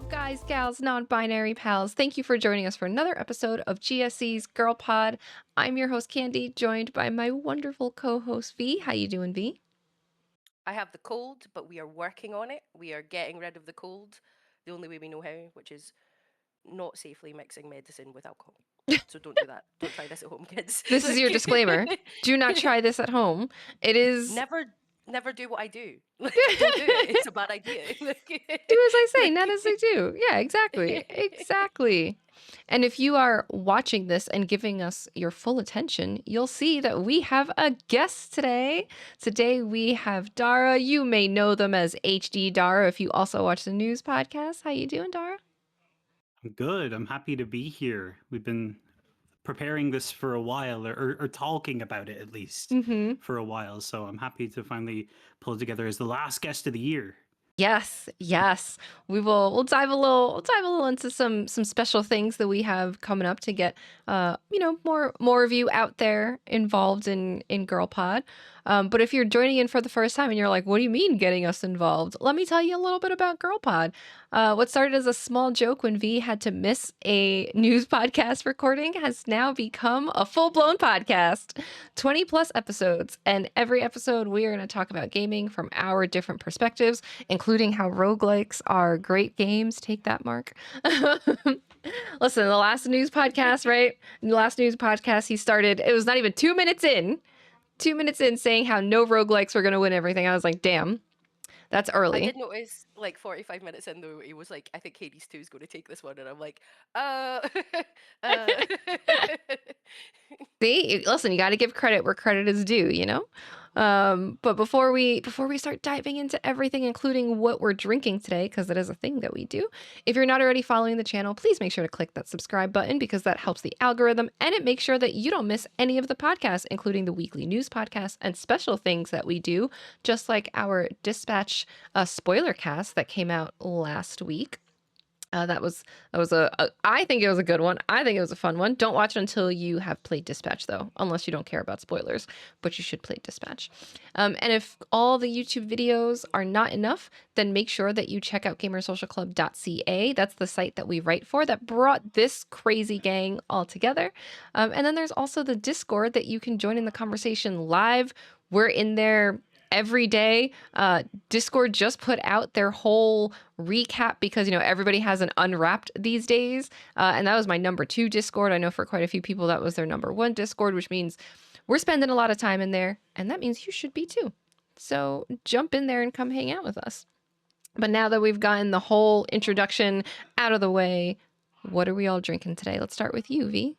Guys, gals, non-binary pals, thank you for joining us for another episode of GSC's Girl Pod. I'm your host Candy, joined by my wonderful co-host V. How you doing, V? I have the cold, but we are working on it. We are getting rid of the cold the only way we know how, which is not safely mixing medicine with alcohol. So don't do that. Don't try this at home, kids. This is your disclaimer. Like, Do not try this at home. It is never, never do what I do. Like, don't do it. It's a bad idea. do as I say, not Like, as I do. Yeah, exactly. Exactly. And if you are watching this and giving us your full attention, you'll see that we have a guest today. Today we have Dara. You may know them as HD Dara if you also watch the news podcast. How you doing, Dara? I'm good. I'm happy to be here. We've been preparing this for a while, or talking about it at least Mm-hmm. for a while. So I'm happy to finally pull it together as the last guest of the year. Yes, yes. We'll dive a little into some special things that we have coming up to get more of you out there involved in Girl Pod. But if you're joining in for the first time and you're like, what do you mean getting us involved? Let me tell you a little bit about Girl Pod. What started as a small joke when V had to miss a news podcast recording has now become a full-blown podcast. 20 plus episodes, and every episode we are going to talk about gaming from our different perspectives, including how roguelikes are great games. Take that, Mark. Listen, the last news podcast, right? The last news podcast he started, it was not even 2 minutes in. 2 minutes in saying how no roguelikes were going to win everything. I was like, damn, that's I early. did notice, like 45 minutes in though, he was like, "I think Hades 2 is going to take this one," and I'm like, uh, uh. See, listen, you got to give credit where credit is due, you know? But before we start diving into everything, including what we're drinking today, because that is a thing that we do, if you're not already following the channel, please make sure to click that subscribe button because that helps the algorithm and it makes sure that you don't miss any of the podcasts, including the weekly news podcasts and special things that we do, just like our Dispatch spoiler cast that came out last week. That was I think it was a good one. I think it was a fun one. Don't watch it until you have played Dispatch though, unless you don't care about spoilers, but you should play Dispatch. And if all the YouTube videos are not enough, then make sure that you check out gamersocialclub.ca. That's the site that we write for that brought this crazy gang all together. And then there's also the Discord that you can join in the conversation live. We're in there every day. Discord just put out their whole recap because everybody has an unwrapped these days, and that was my number 2 Discord. I know for quite a few people that was their number 1 Discord, which means we're spending a lot of time in there, and that means you should be too. So jump in there and come hang out with us. But now that we've gotten the whole introduction out of the way, what are we all drinking today? Let's start with you, V.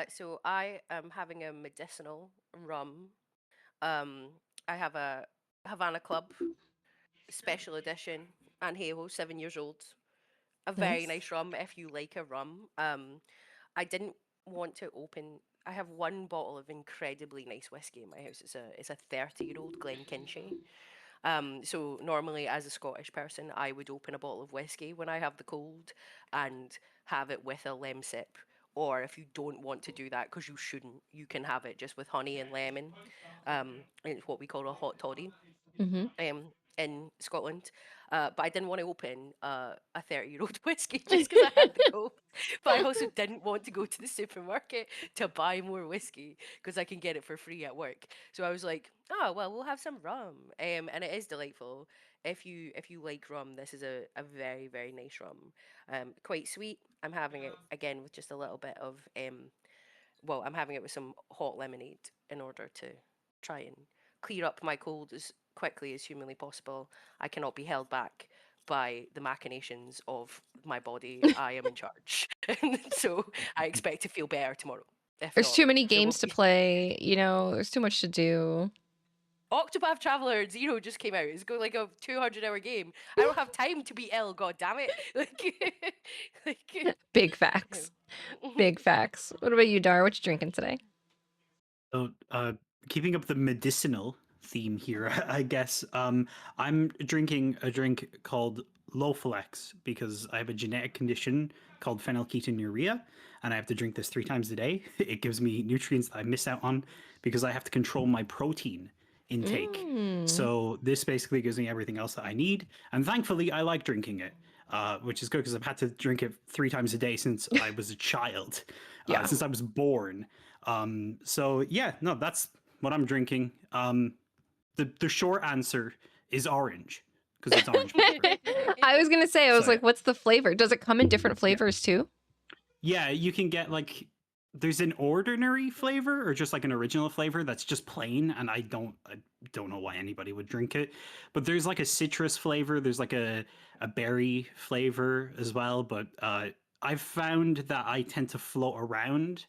So I am having a medicinal rum. Um, I have a Havana Club special edition Añejo, 7 years old. A very Nice. nice rum if you like a rum. I didn't want to open. I have one bottle of incredibly nice whiskey in my house. It's a 30-year-old Glenkinchie. So normally as a Scottish person, I would open a bottle of whiskey when I have the cold and have it with a lemsip. Or if you don't want to do that, because you shouldn't, you can have it just with honey and lemon. And it's what we call a hot toddy Mm-hmm. um, in Scotland. But I didn't want to open a 30-year-old whiskey just because I had the cold. But I also didn't want to go to the supermarket to buy more whiskey because I can get it for free at work. So I was like, oh well, we'll have some rum, and it is delightful. If you like rum, this is a very very nice rum. Quite sweet. I'm having it again with just a little bit of I'm having it with some hot lemonade in order to try and clear up my cold as quickly as humanly possible. I cannot be held back by the machinations of my body. I am in charge. And so I expect to feel better tomorrow. If There's not, too many there will games to be. play, there's too much to do. Octopath Traveler Zero just came out. It's going like a 200-hour game. I don't have time to be ill, god damn it. Like, Big facts. Big facts. What about you, Dar? What you drinking today? So, keeping up the medicinal theme here, I guess. I'm drinking a drink called Lofalex because I have a genetic condition called phenylketonuria, and I have to drink this 3 times a day. It gives me nutrients that I miss out on because I have to control my protein intake. Mm. So this basically gives me everything else that I need, and thankfully I like drinking it, which is good because I've had to drink it 3 times a day since I was a child, Yeah. since I was born. So yeah, no, that's what I'm drinking. The short answer is orange because it's orange flavor. I was gonna say, I was So yeah. like, what's the flavor? Does it come in different Yeah. flavors too? Yeah, you can get like there's an ordinary flavor or just like an original flavor that's just plain, and I don't know why anybody would drink it. But there's like a citrus flavor, there's like a berry flavor as well, but I've found that I tend to float around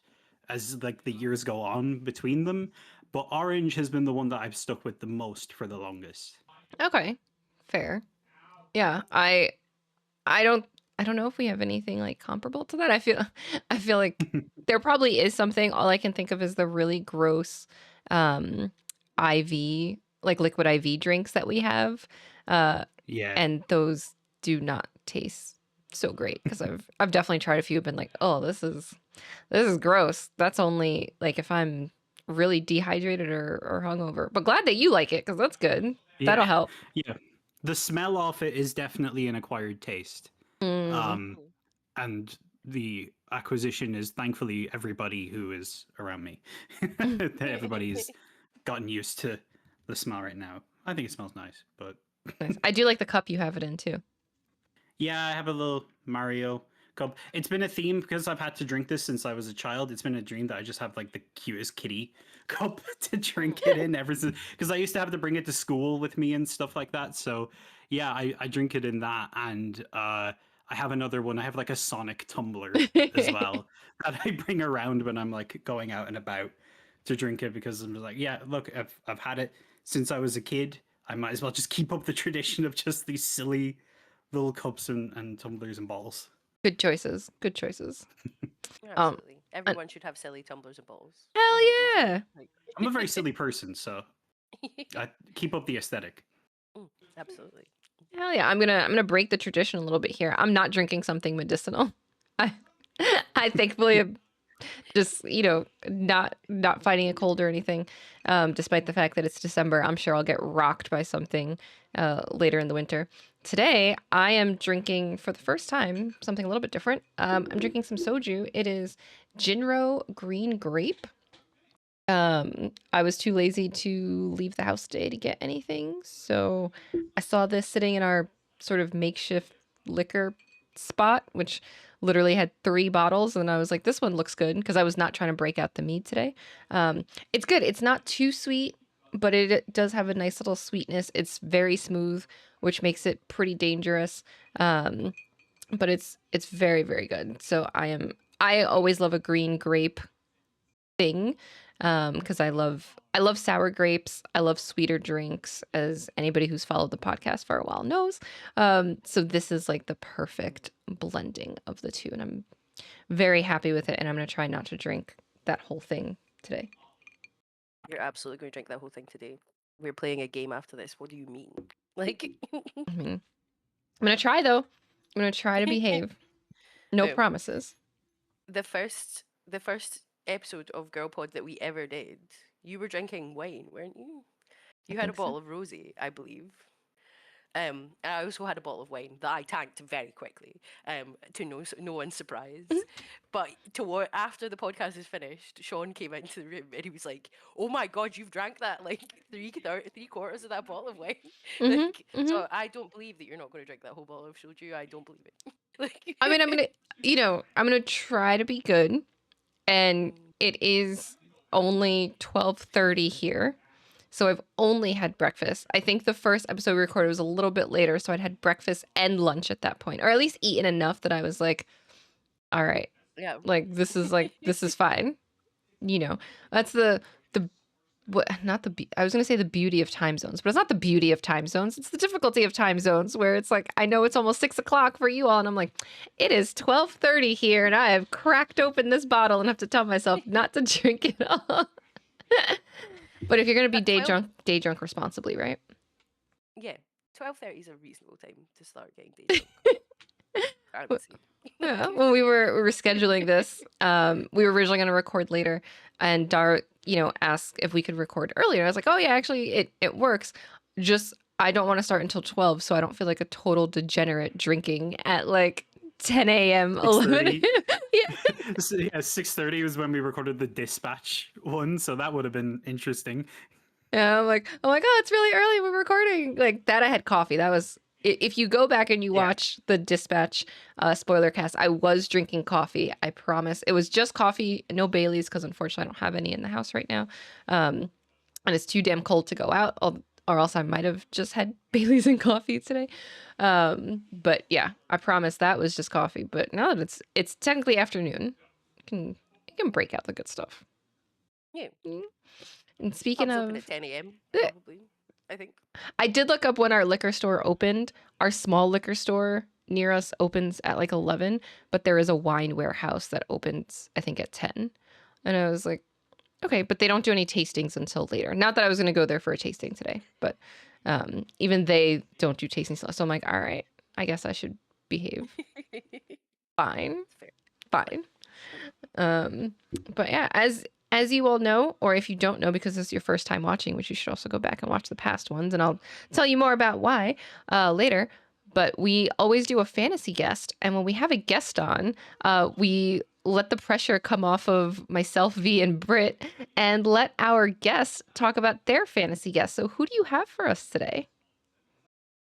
as like the years go on between them, but orange has been the one that I've stuck with the most for the longest. Okay, fair. Yeah, I don't I don't know if we have anything like comparable to that. I feel like there probably is something. All I can think of is the really gross um IV, like liquid IV drinks that we have. Uh Yeah. and those do not taste so great because I've definitely tried a few, been like, "Oh, this is gross." That's only like if I'm really dehydrated or hungover. But glad that you like it because that's good. Yeah. That'll help. Yeah. The smell of it is definitely an acquired taste. Mm, Um, and the acquisition is thankfully everybody who is around me. Everybody's gotten used to the smell right now. I think it smells nice, but nice. I do like the cup you have it in too. yeah, I have a little Mario cup. It's been a theme because I've had to drink this since I was a child. It's been a dream that I just have like the cutest kitty cup to drink it in ever since. Because I used to have to bring it to school with me and stuff like that. So yeah, I drink it in that, and I have another one. I have like a Sonic tumbler as well that I bring around when I'm like going out and about to drink it because I'm like, yeah, look, I've had it since I was a kid. I might as well just keep up the tradition of just these silly little cups and tumblers and bottles. Good choices. Good choices. Absolutely. And Everyone should have silly tumblers and bottles. hell Isn't it easy? yeah. Like, I'm a very silly person, so I keep up the aesthetic. absolutely. Hell yeah. I'm gonna break the tradition a little bit here. I'm not drinking something medicinal. I I thankfully am just, not fighting a cold or anything. Despite the fact that it's December, I'm sure I'll get rocked by something later in the winter. Today, I am drinking for the first time something a little bit different. I'm drinking some soju. It is Jinro Green Grape. I was too lazy to leave the house today to get anything, so I saw this sitting in our sort of makeshift liquor spot, which literally had 3 bottles, and I was like, this one looks good because I was not trying to break out the mead today. It's good. It's not too sweet, but it does have a nice little sweetness. It's very smooth, which makes it pretty dangerous. But it's very, very good. So I always love a green grape thing because I love sour grapes. I love sweeter drinks, as anybody who's followed the podcast for a while knows. So this is like the perfect blending of the two, and I'm very happy with it, and I'm going to try not to drink that whole thing today. You're absolutely going to drink that whole thing today. We're playing a game after this. What do you mean? Like, I mean, I'm going to try though. I'm going to try to behave. No Boom. promises. the first episode of Girl Pod that we ever did, you were drinking wine, weren't you? You had a think so. bottle of rosé, I believe. And I also had a bottle of wine that I tanked very quickly, to no one's surprise. But after the podcast is finished, Sean came into the room and he was like, "Oh my god, you've drank that like three quarters of that bottle of wine." So I don't believe that you're not going to drink that whole bottle of soju. I don't believe it. Like, I mean, I'm gonna try to be good, and it is only 12:30 here, so I've only had breakfast. I think the first episode we recorded was a little bit later, so I'd had breakfast and lunch at that point, or at least eaten enough that I was like, all right, yeah. like this is fine. That's the what not the I was gonna say the beauty of time zones, but it's not the beauty of time zones. It's the difficulty of time zones, where it's like I know it's almost 6 o'clock for you all, and I'm like, it is 12:30 here, and I have cracked open this bottle and have to tell myself not to drink it all. But if you're gonna be At day 12 drunk responsibly, right? Yeah, 12:30 is a reasonable time to start getting day drunk. I would say. Yeah, when we were scheduling this, we were originally going to record later, and Dar ask if we could record earlier. I was like, oh yeah, actually it works. Just I don't want to start until 12, so I don't feel like a total degenerate drinking at like 10 a.m., 11 6:30. a.m. Yeah. So, yeah, 6:30 was when we recorded the dispatch one, so that would have been interesting. Yeah, I'm like, oh, it's really early. We're recording. Like that, I had coffee. That was if you go back and you Yeah. watch the dispatch spoiler cast, I was drinking coffee. I promise. It was just coffee, no Baileys, because unfortunately I don't have any in the house right now. And it's too damn cold to go out, or else I might have just had Baileys and coffee today. But yeah, I promise that was just coffee. But now that it's technically afternoon, you can break out the good stuff. Yeah. Mm. And speaking Pub's open of, at 10 a.m. eh, probably. I think. I did look up when our liquor store opened. Our small liquor store near us opens at like 11, but there is a wine warehouse that opens, I think, at 10. And I was like, okay, but they don't do any tastings until later. Not that I was going to go there for a tasting today, but even they don't do tastings. So I'm like, all right, I guess I should behave. Fine, Fair. fine. But yeah, as you all know, or if you don't know because this is your first time watching, which you should also go back and watch the past ones, and I'll tell you more about why later. But we always do a fantasy guest, and when we have a guest on, we let the pressure come off of myself, V, and Britt, and let our guests talk about their fantasy guests. So who do you have for us today?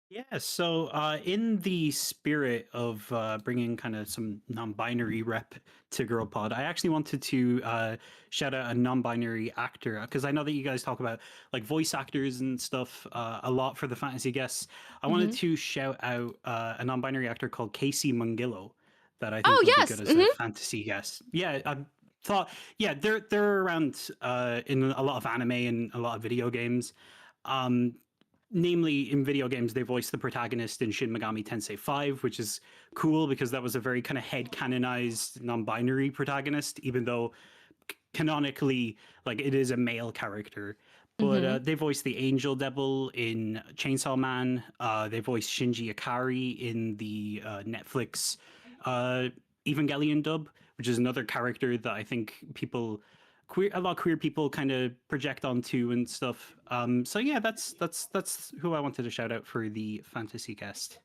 Yeah, so in the spirit of bringing kind of some non-binary rep to Girl Pod, I actually wanted to shout out a non-binary actor because I know that you guys talk about like voice actors and stuff a lot for the fantasy guests. I wanted Mm-hmm. to shout out a non-binary actor called Casey Mongillo that I think Oh would be yes. good as a fantasy guest. Yeah, I thought yeah they're around in a lot of anime and a lot of video games. Um, Namely in video games they voiced the protagonist in Shin Megami Tensei 5, which is cool because that was a very kind of head canonized non-binary protagonist, even though canonically like it is a male character. But Mm-hmm. they voiced the Angel Devil in Chainsaw Man. They voiced Shinji Ikari in the Netflix uh, Evangelion dub, which is another character that I think a lot of queer people kind of project onto and stuff. So yeah, that's who I wanted to shout out for the fantasy cast.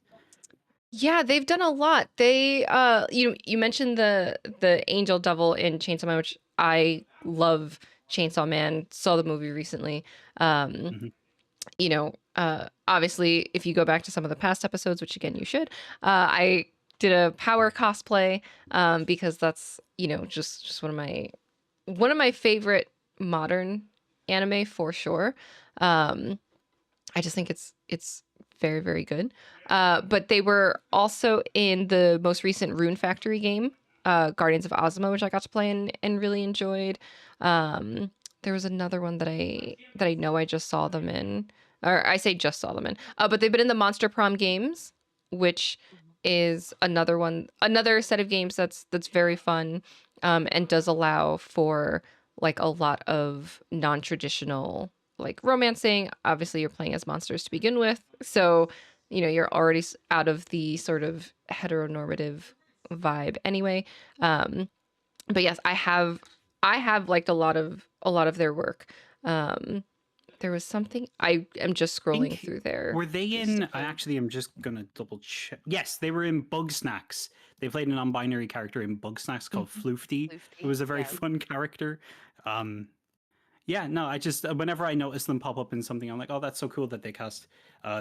Yeah, they've done a lot. They you mentioned the Angel Devil in Chainsaw Man, which I love Chainsaw Man. Saw the movie recently. Um, Mhm. Obviously if you go back to some of the past episodes, which again you should, I did a power cosplay because that's, just one of my favorite modern anime for sure. Um I just think it's very, very good. But they were also in the most recent Rune Factory game, Guardians of Ozma, which I got to play and really enjoyed. There was another one that I know I just saw them in, or I say just saw them in. But they've been in the Monster Prom games, which Mhm. is another set of games that's very fun, and does allow for like a lot of non-traditional like romancing. Obviously you're playing as monsters to begin with, so you're already out of the sort of heteronormative vibe anyway. But yes, I have liked a lot of their work. There was something, I am just scrolling Think through their were they their in? stuff. I actually am just gonna double check. Yes, they were in Bug Snacks. They played a non-binary character in Bug Snacks called Mhm. Floofty, who Luffy, was a very yeah. fun character. Um, yeah, no, I just whenever I notice them pop up in something, I'm like, oh, that's so cool that they cast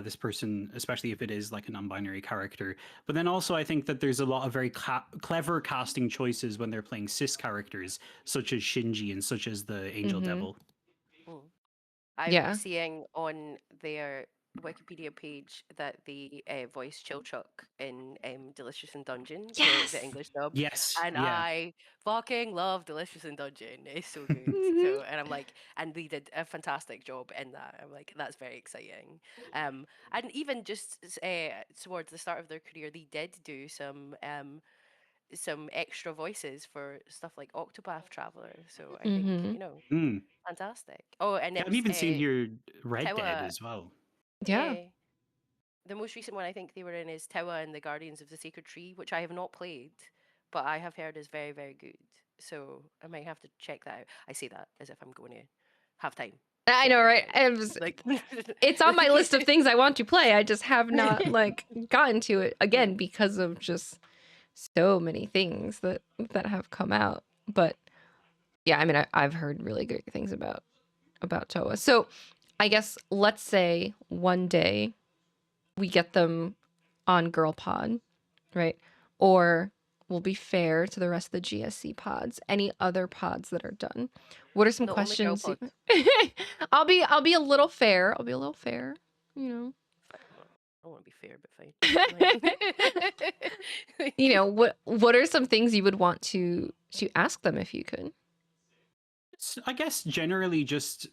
this person, especially if it is like a non-binary character. But then also, I think that there's a lot of very clever casting choices when they're playing cis characters, such as Shinji and such as the Angel Mhm. Devil. Mm. I'm Yeah. seeing on their Wikipedia page that they voice Chilchuck in Delicious in Dungeon, the Yes. English dub, Yes, and yeah. I fucking love Delicious in Dungeon. It's so good. Mhm. So, and I'm like, and they did a fantastic job in that. I'm like, that's very exciting. And even just towards the start of their career, they did do some extra voices for stuff like Octopath Traveler. So I think Mhm. Mm. fantastic. Oh, and Yeah, it I've was even seen here Red Dead Tower. as well. Yeah. Yeah. The most recent one I think they were in is Tower and the Guardians of the Sacred Tree, which I have not played, but I have heard is very, very good. so I might have to check that out. I say that as if I'm going to have time. I Check know, it right? out. Like It's on my list of things I want to play. I just have not like gotten to it again because of just so many things that have come out. But yeah, I mean, I've heard really great things about Toa. So I guess let's say one day we get them on Girl Pod, right? Or we'll be fair to the rest of the GSC pods. Any other pods that are done? What are some the only girl questions? pod. I'll be a little fair. I'll be a little fair. You know. I want to be fair, but fine. You know, what are some things you would want to ask them if you could? I guess generally just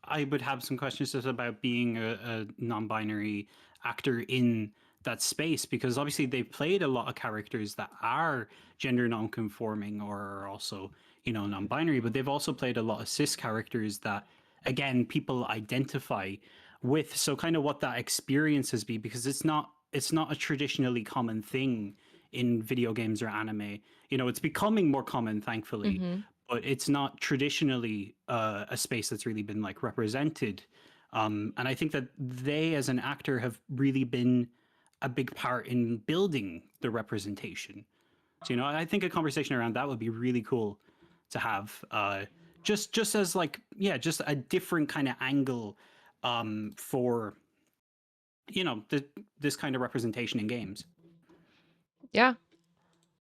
I would have some questions just about being a non-binary actor in that space, because obviously they've played a lot of characters that are gender non-conforming or are also, non-binary, but they've also played a lot of cis characters that, again, people identify with. So kind of what that experience has been, because it's not a traditionally common thing in video games or anime. It's becoming more common, thankfully, Mm-hmm. but it's not traditionally a space that's really been like represented. And I think that they, as an actor, have really been a big part in building the representation. So, I think a conversation around that would be really cool to have. Just as like, yeah, just a different kind of angle for this kind of representation in games. Yeah,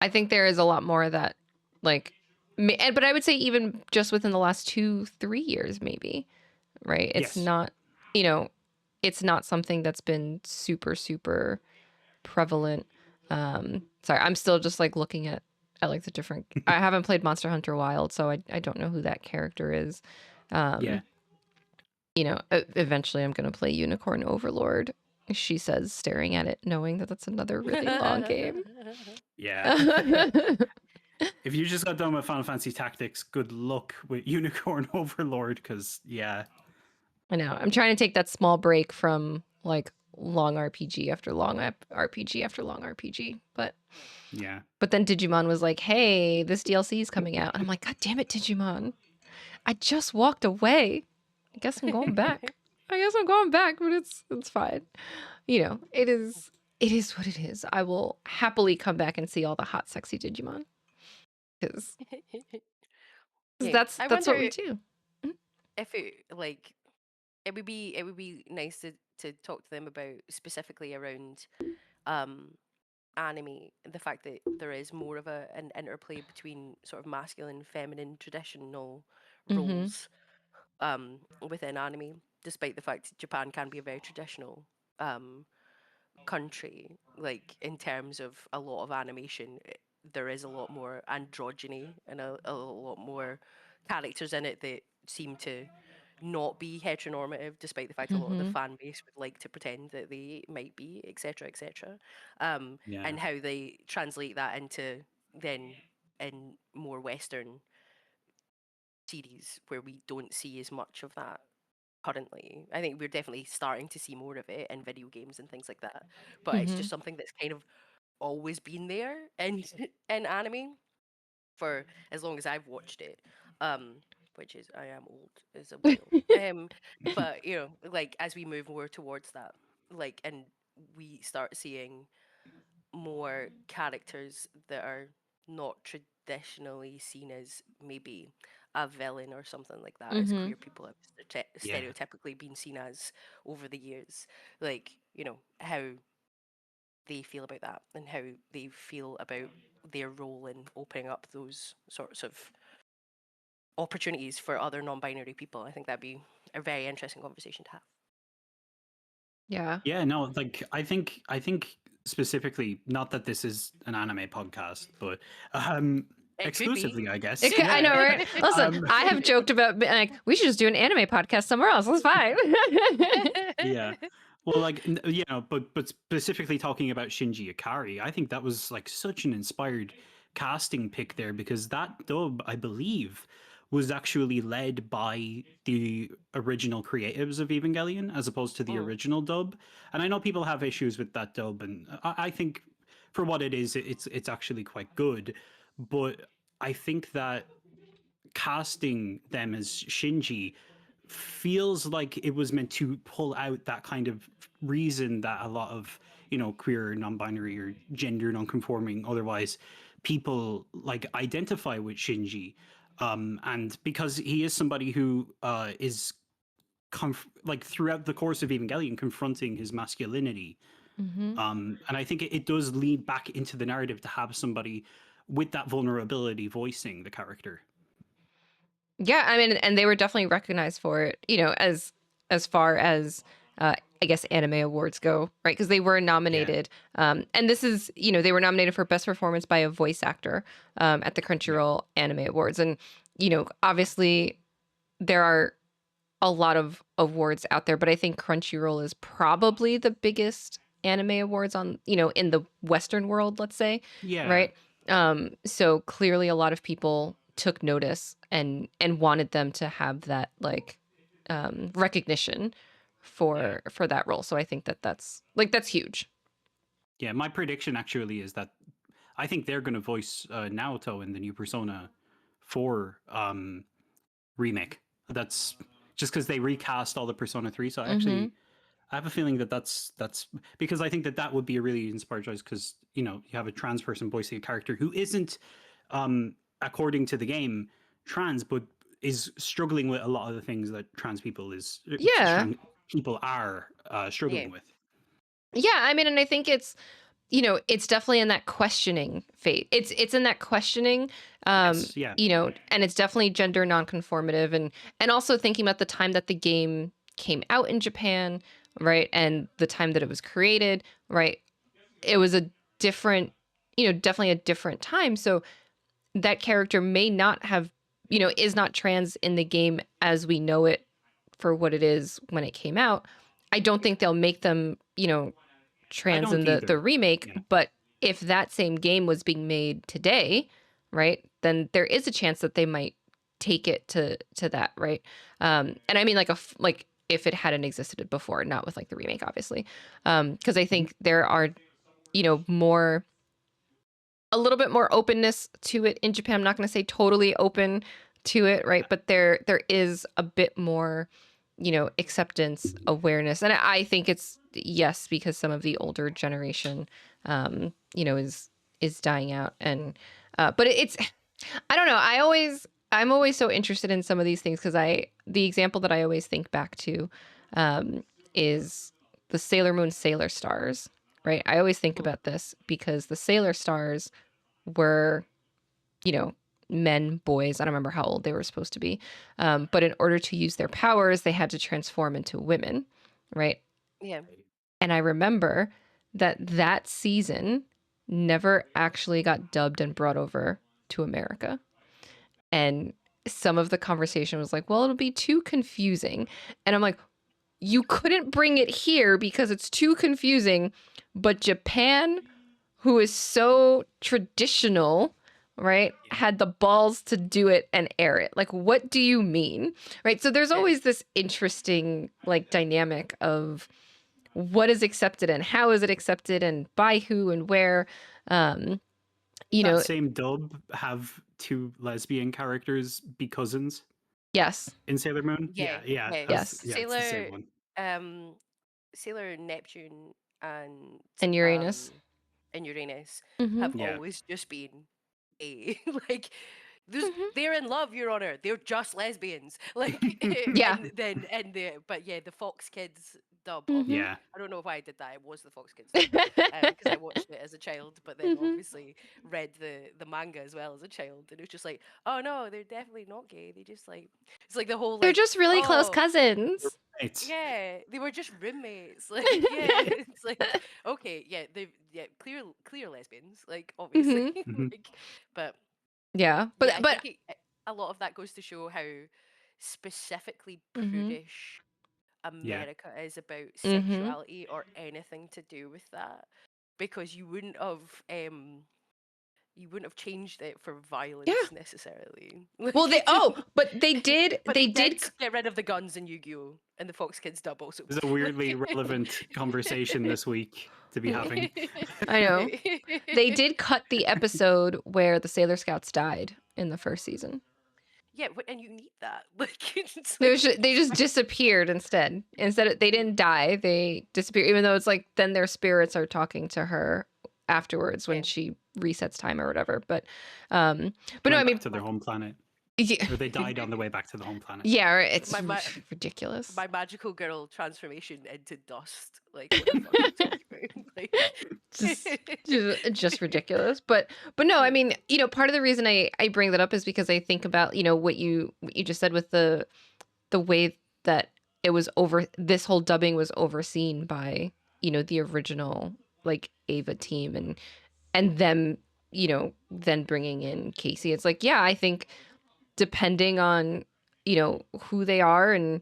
I think there is a lot more of that, like, but I would say even just within the last 2-3 years, maybe, right? It's Yes. not, it's not something that's been super, super prevalent. Sorry, I'm still just like looking at like the different. I haven't played Monster Hunter Wild, so I don't know who that character is. Yeah. Eventually I'm gonna play Unicorn Overlord. She says, staring at it, knowing that that's another really long game. Yeah. If you just got done with Final Fantasy Tactics, good luck with Unicorn Overlord, because, yeah. I know. I'm trying to take that small break from like long RPG after long RPG after long RPG. Yeah. But then Digimon was like, hey, this DLC is coming out. And I'm like, God damn it, Digimon. I just walked away. I guess I'm going back. But it's fine. It is what it is. I will happily come back and see all the hot, sexy Digimon. Because Yeah, that's I what wonder we do. if it would be nice to talk to them about specifically around um anime, the fact that there is more of an interplay between sort of masculine, feminine, traditional Mm-hmm. roles within anime, despite the fact Japan can be a very traditional um country. Like in terms of a lot of animation, there is a lot more androgyny and a lot more characters in it that seem to not be heteronormative, despite the fact a lot of the Mm-hmm. fan base would like to pretend that they might be, etc., etc. Yeah. And how they translate that into then in more Western series where we don't see as much of that currently. I think we're definitely starting to see more of it in video games and things like that. But it's Mm-hmm. just something that's kind of always been there in in anime for as long as I've watched it. Um, which is I am old as a while. But like as we move more towards that, like and we start seeing more characters that are not traditionally seen as maybe a villain or something like that, as Mm-hmm. queer people have Yeah. stereotypically been seen as over the years. Like, how they feel about that and how they feel about their role in opening up those sorts of opportunities for other non-binary people. I think that'd be a very interesting conversation to have. Yeah. Yeah, no, like I think specifically, not that this is an anime podcast, but It could be. exclusively, I guess. I know, Yeah. right? Listen, Um I have joked about like we should just do an anime podcast somewhere else. That's fine. yeah. Well, like but specifically talking about Shinji Ikari, I think that was like such an inspired casting pick there, because that dub, I believe, was actually led by the original creatives of Evangelion as opposed to the Mm. original dub. And I know people have issues with that dub, and I think for what it is, it's actually quite good. But I think that casting them as Shinji feels like it was meant to pull out that kind of reason that a lot of, you know, queer, non-binary or gender non-conforming otherwise people like identify with Shinji. And because he is somebody who is like throughout the course of Evangelion confronting his masculinity. Mm-hmm. And I think it does lead back into the narrative to have somebody with that vulnerability voicing the character. Yeah, I mean, and they were definitely recognized for it, you know, as far as I guess anime awards go, right? Because they were nominated, and this is, you know, they were nominated for best performance by a voice actor at the Yeah. Crunchyroll Anime Awards, and you know, obviously there are a lot of awards out there, but I think Crunchyroll is probably the biggest anime awards on, you know, in the Western world, let's say, Yeah. right? So clearly a lot of people took notice and wanted them to have that like recognition for that role. So I think that that's huge. Yeah, my prediction actually is that I think they're going to voice Naoto in the new Persona 4 remake. That's just because they recast all the Persona 3. So Mm-hmm. I have a feeling that that's because I think that that would be a really inspired choice because, you know, you have a trans person voicing a character who isn't, according to the game, trans, but is struggling with a lot of the things that trans people Yeah. are Yeah. struggling with. Yeah, I mean, and I think it's, you know, it's definitely in that questioning phase. It's in that questioning, Yes, yeah, you know, and it's definitely gender nonconformative, and also thinking about the time that the game came out in Japan, right, and the time that it was created, right. It was a different, you know, definitely a different time. So that character may not have, you know, is not trans in the game as we know it for what it is when it came out. I don't think they'll make them, you know, I trans in don't the either. remake, Yeah, but if that same game was being made today, right, then there is a chance that they might take it to that, right? And I mean like like if it hadn't existed before, not with like the remake, obviously, because I Mhm. think there are, you know, more a little bit more openness to it in Japan. I'm not going to say totally open to it, right? But there is a bit more, you know, acceptance, awareness, and I think it's yes because some of the older generation, you know, is dying out, and but it's I don't know. I'm always so interested in some of these things because the example that I always think back to, is the Sailor Moon Sailor Stars, right? I always think Mm. about this because the Sailor Stars were, you know, men, boys. I don't remember how old they were supposed to be. But in order to use their powers, they had to transform into women, right? Yeah. And I remember that season never actually got dubbed and brought over to America. And some of the conversation was like, well, it'll be too confusing. And I'm like, you couldn't bring it here because it's too confusing. But Japan, who is so traditional, right, had the balls to do it and air it. Like, what do you mean? Right. So there's Yeah. always this interesting, like, dynamic of what is accepted and how is it accepted and by who and where. Um, you That know, same dub have two lesbian characters be cousins yes, in Sailor Moon. Yeah. Yeah. yes. It's the same one. Um, Sailor Neptune and And Uranus. and Uranus Mm-hmm. have Yeah. always just been a like Mm-hmm. they're in love, Your Honor. They're just lesbians. Like Yeah. and the but yeah, the Fox Kids dub of Mm-hmm. it. Yeah. I don't know why I did that. It was the Fox Kids dub. Because I watched it as a child, but then Mm-hmm. obviously read the manga as well as a child, and it was just like, oh no, they're definitely not gay. They just like it's like the whole They're like, just really close oh cousins. Right. yeah, they were just roommates. Like, yeah, it's like, okay, yeah, they, yeah, clear lesbians, like, obviously, Mm-hmm. Mhm. like, but Yeah, yeah, I but think a lot of that goes to show how specifically mm-hmm. prudish Yeah. America is about Mm-hmm. sexuality or anything to do with that, because you wouldn't have changed it for Yeah. violence necessarily. Well, Like, but they did, but they did get rid of the guns in Yu-Gi-Oh! And the Fox Kids dub also. It's a weirdly Like- relevant conversation this week to be having. I know. They did cut the episode where the Sailor Scouts died in the first season. Yeah, and you need that. Like, it's They like, just disappeared instead. They didn't die. They disappeared. Even though it's like then their spirits are talking to her afterwards when yeah. she resets time or whatever. But no, Went I back mean, to their home planet, yeah, or they died on the way back to the home planet. yeah, it's My ridiculous. my magical girl transformation into dust. Like, what the fuck are you talking about? Like, Just ridiculous. But no, I mean, part of the reason I bring that up is because I think about what you just said with the way that it was this whole dubbing was overseen by the original like Ava team, and them then bringing in Casey. It's like, yeah, I think depending on who they are, and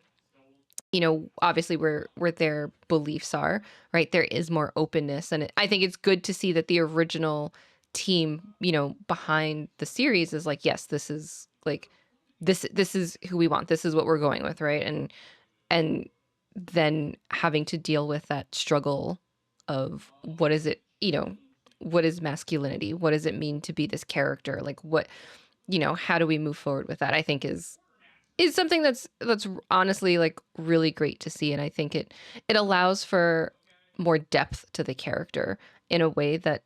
obviously where their beliefs are, right, there is more openness. And I think it's good to see that the original team behind the series is like, yes, this is like this is who we want, this is what we're going with, right? And then having to deal with that struggle of what is it, what is masculinity, what does it mean to be this character, like what, how do we move forward with that, I think is something that's honestly like really great to see. And I think it allows for more depth to the character in a way that,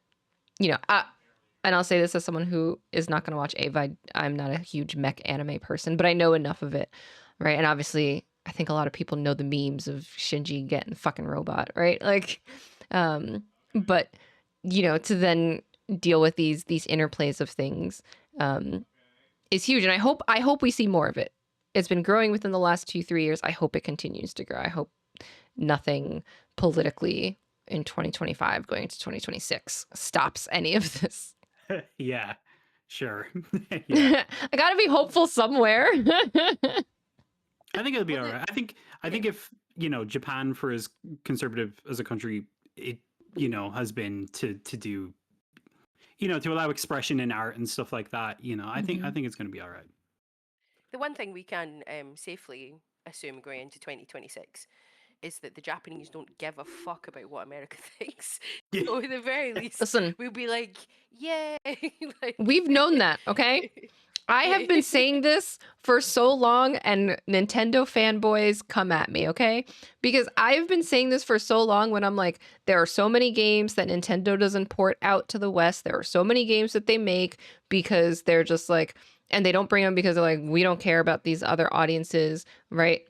and I'll say this as someone who is not going to watch Ava. I'm not a huge mech anime person, but I know enough of it, right? And obviously, I think a lot of people know the memes of Shinji getting the fucking robot, right? Like, but to then deal with these interplays of things is huge, and I hope we see more of it. It's been growing within the last 2-3 years. I hope it continues to grow. I hope nothing politically in 2025 going into 2026 stops any of this. Yeah, sure. Yeah, I gotta be hopeful somewhere. I think it'll be well, all right. I think if Japan, for as conservative as a country it has been to do to allow expression in art and stuff like that, I think it's going to be all right. the one thing we can safely assume going into 2026 is that the Japanese don't give a fuck about what America thinks. Yeah. So at the very least, Listen, we'll be like, yay! Like, we've known that, okay? I have been saying this for so long, and Nintendo fanboys come at me, okay? Because I've been saying this for so long when I'm like, there are so many games that Nintendo doesn't port out to the West. There are so many games that they make because they're just like, and they don't bring them because they're like, we don't care about these other audiences, right?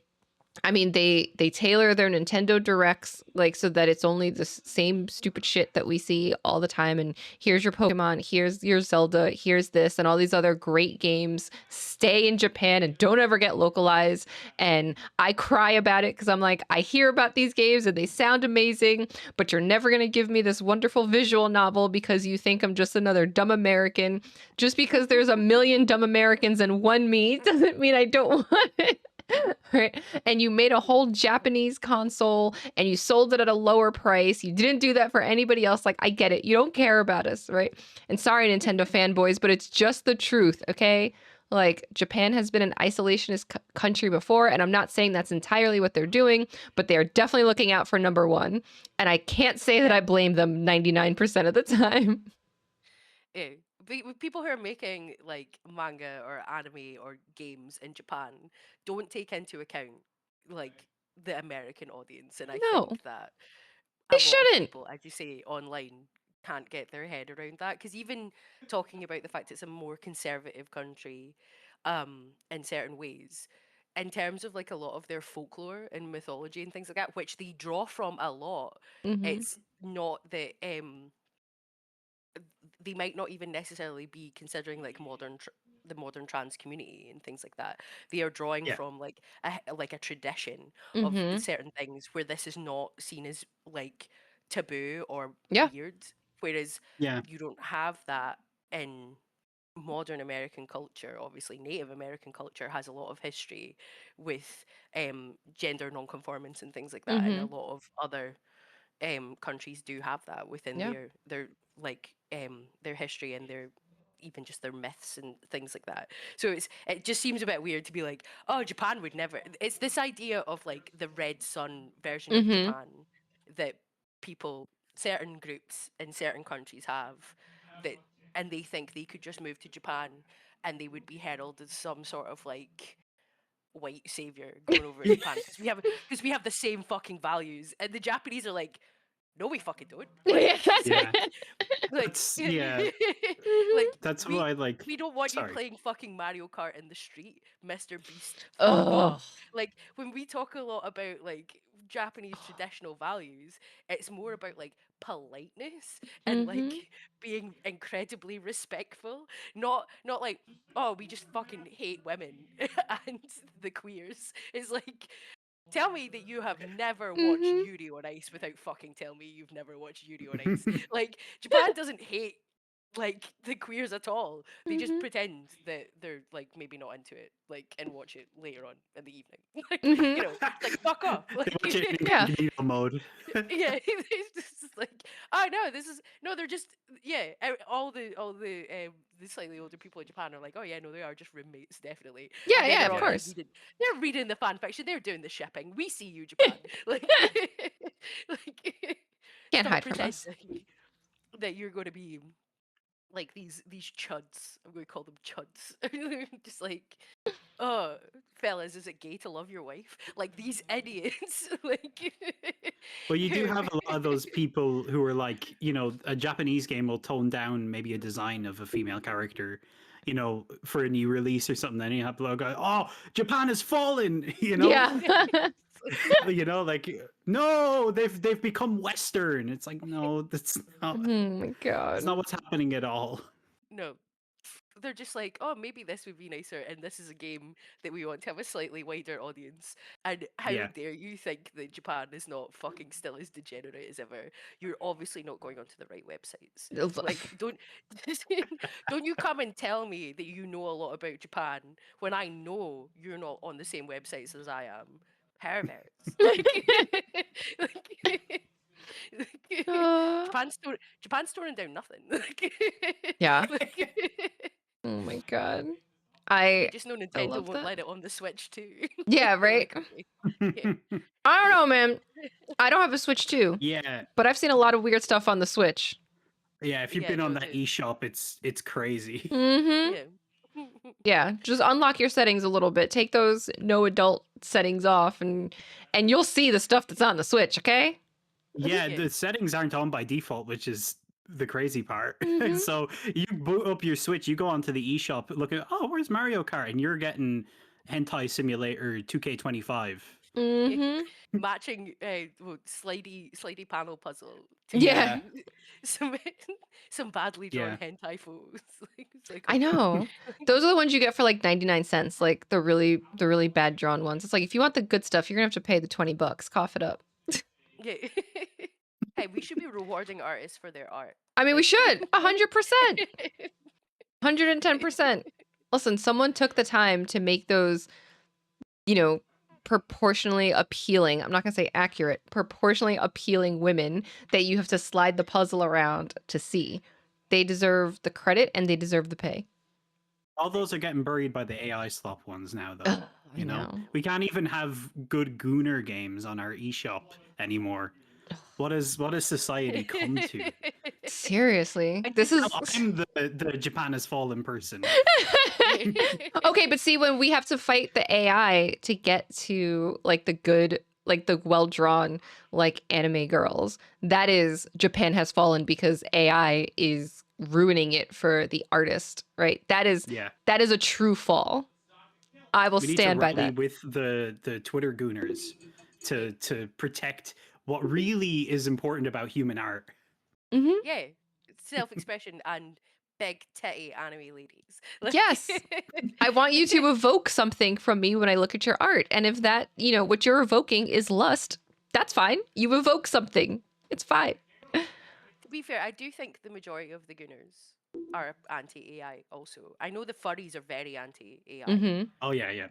I mean, they tailor their Nintendo Directs like so that it's only the same stupid shit that we see all the time. And here's your Pokemon, here's your Zelda, here's this, and all these other great games stay in Japan and don't ever get localized. And I cry about it because I'm like, I hear about these games and they sound amazing, but you're never gonna give me this wonderful visual novel because you think I'm just another dumb American. Just because there's a million dumb Americans and one me doesn't mean I don't want it. Right. And you made a whole Japanese console and you sold it at a lower price. You didn't do that for anybody else. Like, I get it. You don't care about us, right? And sorry, Nintendo fanboys, but it's just the truth, okay? Like, Japan has been an isolationist country before, and I'm not saying that's entirely what they're doing, but they are definitely looking out for number one. And I can't say that I blame them 99% of the time. yeah. People who are making like manga or anime or games in Japan don't take into account like the American audience, and I No, think that they a lot of shouldn't. people, as you say, online can't get their head around that. Because even talking about the fact it's a more conservative country, in certain ways, in terms of like a lot of their folklore and mythology and things like that, which they draw from a lot, Mm-hmm. it's not that they might not even necessarily be considering like the modern trans community and things like that. They are drawing Yeah. from like a tradition of Mm-hmm. certain things where this is not seen as like taboo or Yeah. weird, whereas Yeah. you don't have that in modern American culture. Obviously, Native American culture has a lot of history with gender nonconformance and things like that, and a Mm-hmm. lot of other countries do have that within Yeah. their like their history and their even just their myths and things like that. So it just seems a bit weird to be like, oh, Japan would never. It's this idea of like the red sun version of Mm-hmm. Japan that people, certain groups in certain countries have, that, and they think they could just move to Japan and they would be heralded as some sort of like white savior going over to Japan because we have the same fucking values, and the Japanese are like, no, we fucking don't. Like, Yeah. like, Yeah. Mhm. like That's why, like, we don't want you sorry. playing fucking Mario Kart in the street, Mr. Beast. Fuck Oh. off. Like when we talk a lot about like Japanese traditional values, it's more about like politeness and like Mhm. being incredibly respectful. Not like, oh, we just fucking hate women and the queers. It's like, tell me that you have never watched Mhm. Yuri on Ice without fucking telling me you've never watched Yuri on Ice. Like Japan doesn't hate like the queers at all. They just Mhm. pretend that they're like maybe not into it, like, and watch it later on in the evening. Like, Mhm. it's like fuck off. They Like watch it in Yeah. incognito mode. yeah, it's just like, oh no, this is no, they're just all the slightly older people in Japan are like, oh yeah, no, they are just roommates, definitely. Yeah, And then yeah, they're of Yeah. already course. they're reading the fan fiction, they're doing the shipping. We see you, Japan. Like, like Can't stop hide from us. pretending that you're going to be like these chuds. I'm going to call them chuds. Just like, oh, fellas, is it gay to love your wife? Like these idiots. Like, Well, you do have a lot of those people who are like, a Japanese game will tone down maybe a design of a female character, for a new release or something. Then you have people go, "Oh, Japan has fallen," Yeah. like, no, they've become Western. It's like, no, Oh my that's god. not what's happening at all. no. They're just like, oh, maybe this would be nicer, and this is a game that we want to have a slightly wider audience. And how Yeah. dare you think that Japan is not fucking still as degenerate as ever? You're obviously not going onto the right websites. Like, don't you come and tell me that you know a lot about Japan when I know you're not on the same websites as I am. Perverts. Like, Uh, Japan's storing down nothing. yeah. Like, Oh my god. you I just know I Nintendo love won't that. let it on the Switch too. Yeah, They're right? like, okay, yeah, I don't know, man. I don't have a Switch too, Yeah. but I've seen a lot of weird stuff on the Switch. Yeah, if you've yeah, been on no, that eShop, it's crazy. Mhm. yeah. Yeah, just unlock your settings a little bit. Take those no adult settings off and you'll see the stuff that's on the Switch, okay? Yeah, Yeah. the settings aren't on by default, which is the crazy part. Mhm. So you boot up your Switch, you go onto the eShop, look at, oh, where's Mario Kart? And you're getting Hentai Simulator 2K25. Mhm. Matching slidey panel puzzle to Yeah. Yeah, some some badly drawn yeah. hentai photos. Like, it's like, I okay. know. Those are the ones you get for like 99 cents, like the really bad drawn ones. It's like if you want the good stuff, you're going to have to pay the $20. Cough it up. Yeah. Hey, we should be rewarding artists for their art. I mean, we Like, should. 100%. 110%. Listen, someone took the time to make those, you know, proportionally appealing. I'm not going to say accurate, proportionally appealing women that you have to slide the puzzle around to see. They deserve the credit and they deserve the pay. All those are getting buried by the AI slop ones now, though. Ugh, I know. We can't even have good gooner games on our eShop anymore. What has society come to? Seriously. And This Now is I'm the Japan has fallen person. okay, but see, when we have to fight the AI to get to like the good, like the well drawn, like anime girls, that is Japan has fallen because AI is ruining it for the artist, right? Yeah. That is a true fall. I will We need to stand by rally that. with the Twitter gooners to protect what really is important about human art. Hmm. yeah, self-expression and big titty anime ladies. Like, Yes. I want you to evoke something from me when I look at your art. And if that, what you're evoking is lust, that's fine. You evoke something. It's fine. to be fair, I do think the majority of the Gooners are anti-AI. Also, I know the furries are very anti-AI, Hmm. Oh yeah.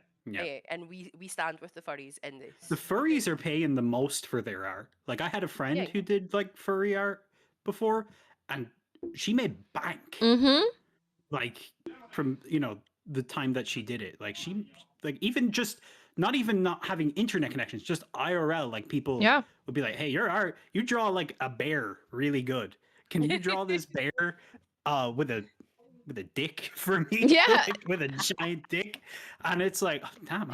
and we stand with the furries in The this. furries are paying the most for their art. Like I had a friend Yeah, who did like furry art before, and she made bank. Hmm. Like from the time that she did it. Like she like even just not even not having internet connections, just IRL. Like people Yeah. would be like, "Hey, your art, you draw like a bear really good. Can you draw this bear with a with a dick for me, Yeah. like with a giant dick, and it's like, oh, damn,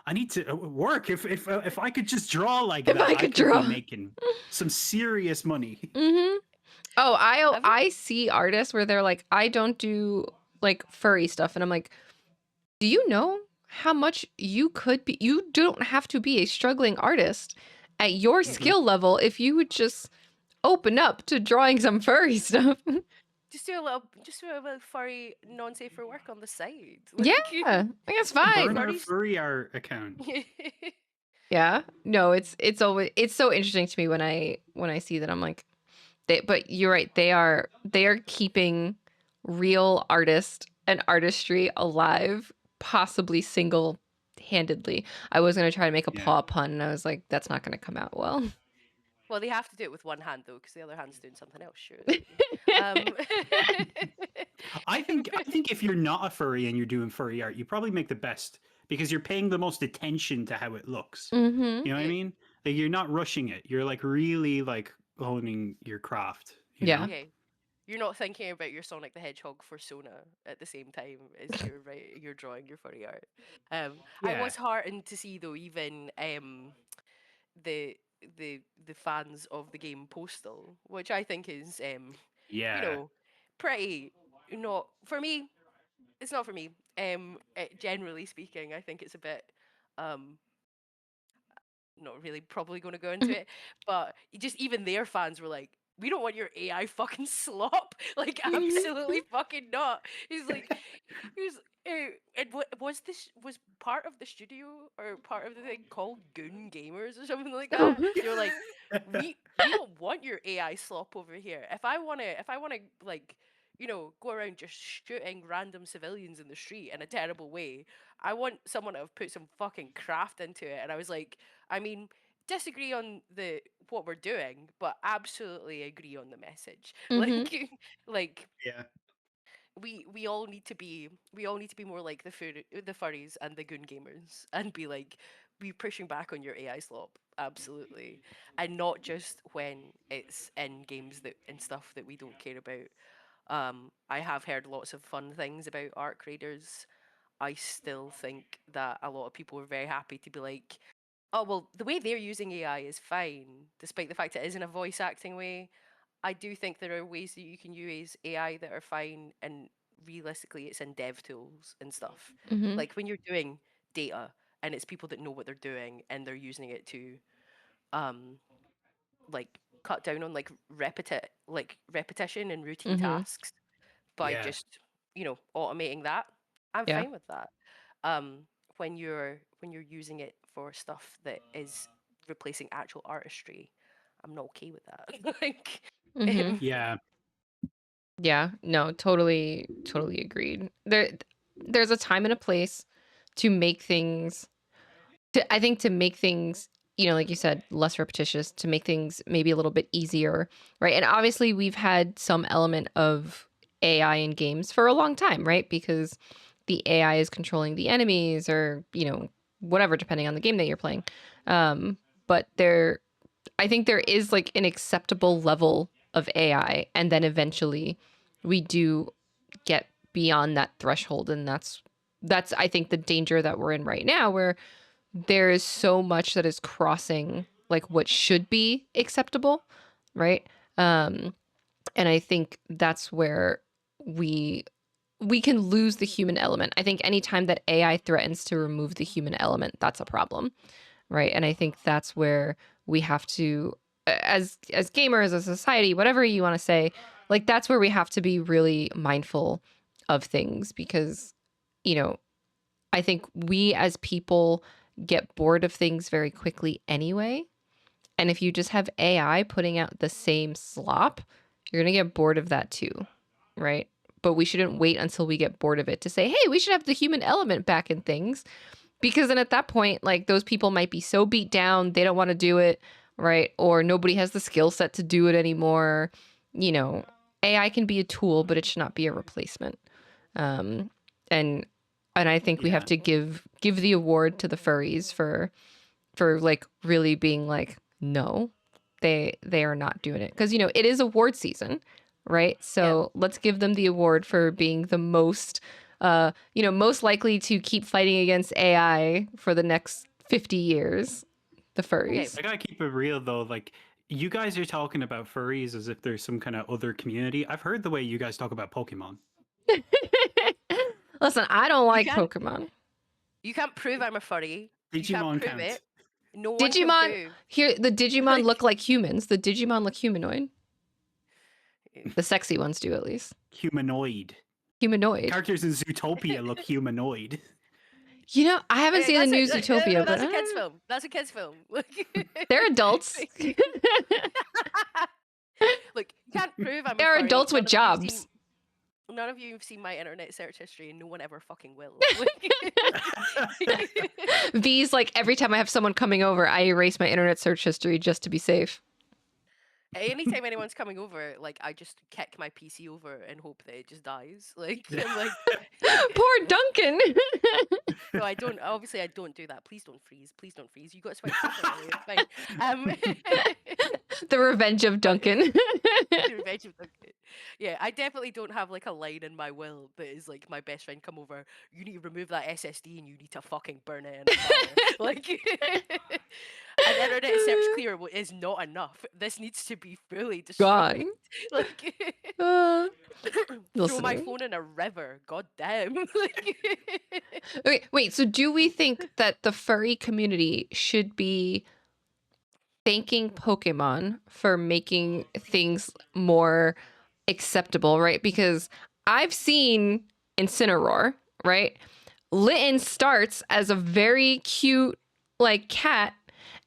I need to work. If I could just draw like If I that, I could could be draw. making some serious money. Mm-hmm. Oh, Have you? I see artists where they're like, I don't do like furry stuff, and I'm like, do you know how much you could be? You don't have to be a struggling artist at your Yeah. Mhm. skill level if you would just open up to drawing some furry stuff. Just do a little furry non-safe for work on the side. Yeah, Like, that's Burn fine. our furries. furry art account. Yeah. No, it's always it's so interesting to me when I see that. I'm like, but you're right. They are keeping real artist and artistry alive, possibly single-handedly. I was gonna try to make a Yeah. paw pun, and I was like, that's not gonna come out well. Well, they have to do it with one hand though, because the other hand's doing something else, surely. Um, I think if you're not a furry and you're doing furry art, you probably make the best because you're paying the most attention to how it looks. Mm-hmm. You know what I yeah, mean? Like you're not rushing it. You're like really like honing your craft, you Yeah. know? yeah. You're not thinking about your Sonic the Hedgehog persona at the same time as you're drawing your furry art. I Yeah. was heartened to see though, even the the fans of the game Postal, which I think is you Yeah. know, pretty not for me. It's not for me. Generally speaking, I think it's a bit um not really probably going to go into it, but just even their fans were like, "We don't want your AI fucking slop." Like, absolutely fucking not. He's like, he was. Was this was part of the studio or part of the thing called Goon Gamers or something like that? They were like, we don't want your AI slop over here. If I wanna like go around just shooting random civilians in the street in a terrible way, I want someone to have put some fucking craft into it. And I was like, I mean, disagree on the what we're doing, but absolutely agree on the message. Mm-hmm. Like Yeah. we all need to be more like the furries and the goon gamers and be pushing back on your AI slop, absolutely, and not just when it's in games that and stuff that we don't care about. I have heard lots of fun things about art creators. I still think that a lot of people are very happy to be like, oh, well, the way they're using AI is fine, despite the fact it is in a voice acting way. I do think there are ways that you can use AI that are fine, and realistically, it's in dev tools and stuff. Mm-hmm. Like when you're doing data and it's people that know what they're doing and they're using it to um like cut down on repetition and routine Mm-hmm. tasks by Yeah. just automating that. I'm Yeah. fine with that. When you're using it for stuff that is replacing actual artistry, I'm not okay with that. Like, Mm-hmm. Yeah. Yeah. No, totally agreed. There's a time and a place to make things I think to make things, like you said, less repetitious, to make things maybe a little bit easier, right? And obviously we've had some element of AI in games for a long time, right? Because the AI is controlling the enemies or, whatever, depending on the game that you're playing. But I think there is like an acceptable level of AI, and then eventually we do get beyond that threshold, and that's I think the danger that we're in right now, where there is so much that is crossing like what should be acceptable, right? um and I think that's where we we can lose the human element. I think anytime that AI threatens to remove the human element, that's a problem, right? And I think that's where we have to, as gamers, as a society, whatever you want to say, like that's where we have to be really mindful of things, because you know I think we as people get bored of things very quickly anyway. And if you just have AI putting out the same slop, you're going to get bored of that too, right? But we shouldn't wait until we get bored of it to say, hey, we should have the human element back in things. Because then at that point, like those people might be so beat down, they don't want to do it, right? Or nobody has the skill set to do it anymore. You know, AI can be a tool, but it should not be a replacement. Um, and I think we have Yeah. to give the award to the furries for like really being like, no, they are not doing it, because it is award season, right? So let's give them the award for being the most, most likely to keep fighting against AI for the next 50 years. The furries. I gotta keep it real though. Like, you guys are talking about furries as if there's some kind of other community. I've heard the way you guys talk about Pokemon. Listen, I don't You like can't Pokemon. you can't prove I'm a furry. You can't Digimon prove it. counts. No one can Digimon prove. here. The Digimon Like, look like humans. The Digimon look humanoid. eh, The sexy ones do, at least. Humanoid. Humanoid. Characters in Zootopia look humanoid. You know, I haven't seen the new Zootopia, no, but that's a kids film. That's a kids film. they're adults. Look, you can't prove I'm a They're furry. adults with jobs. None of you have seen my internet search history, and no one ever fucking will. V's like every time I have someone coming over, I erase my internet search history just to be safe. Anytime anyone's coming over, like I just kick my PC over and hope that it just dies. Like I'm like, Poor Duncan. no, I don't. Obviously, I don't do that. Please don't freeze. Please don't freeze. You got swiped over. It's fine. The Revenge of Duncan. The Revenge of Duncan. Yeah, I definitely don't have like a line in my will that is like my best friend come over. You need to remove that SSD and you need to fucking burn it in a fire. Like an internet search clear is not enough. This needs to be fully destroyed. Gone. Like Uh, throw my listening. phone in a river. God damn. Okay, wait, so do we think that the furry community should be thanking Pokemon for making things more acceptable, right? Because I've seen Incineroar, right? Litten starts as a very cute, like, cat.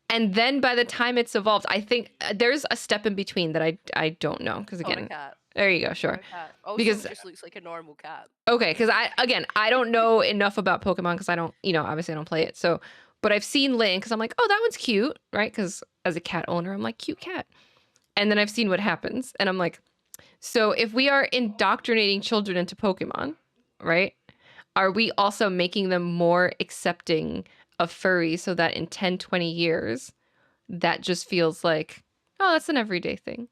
And then by the time it's evolved, I think there's a step in between that I don't know. Because Or a again, cat. there you go, Or sure. a cat. Also, Because just looks like a normal cat. okay, because I don't know enough about Pokemon because I don't, obviously I don't play it. So, but I've seen Lynn because I'm like, oh, that one's cute, right? Because as a cat owner, I'm like, cute cat. And then I've seen what happens, and I'm like, so if we are indoctrinating children into Pokemon, right? Are we also making them more accepting of furry so that in 10, 20 years, that just feels like, oh, that's an everyday thing?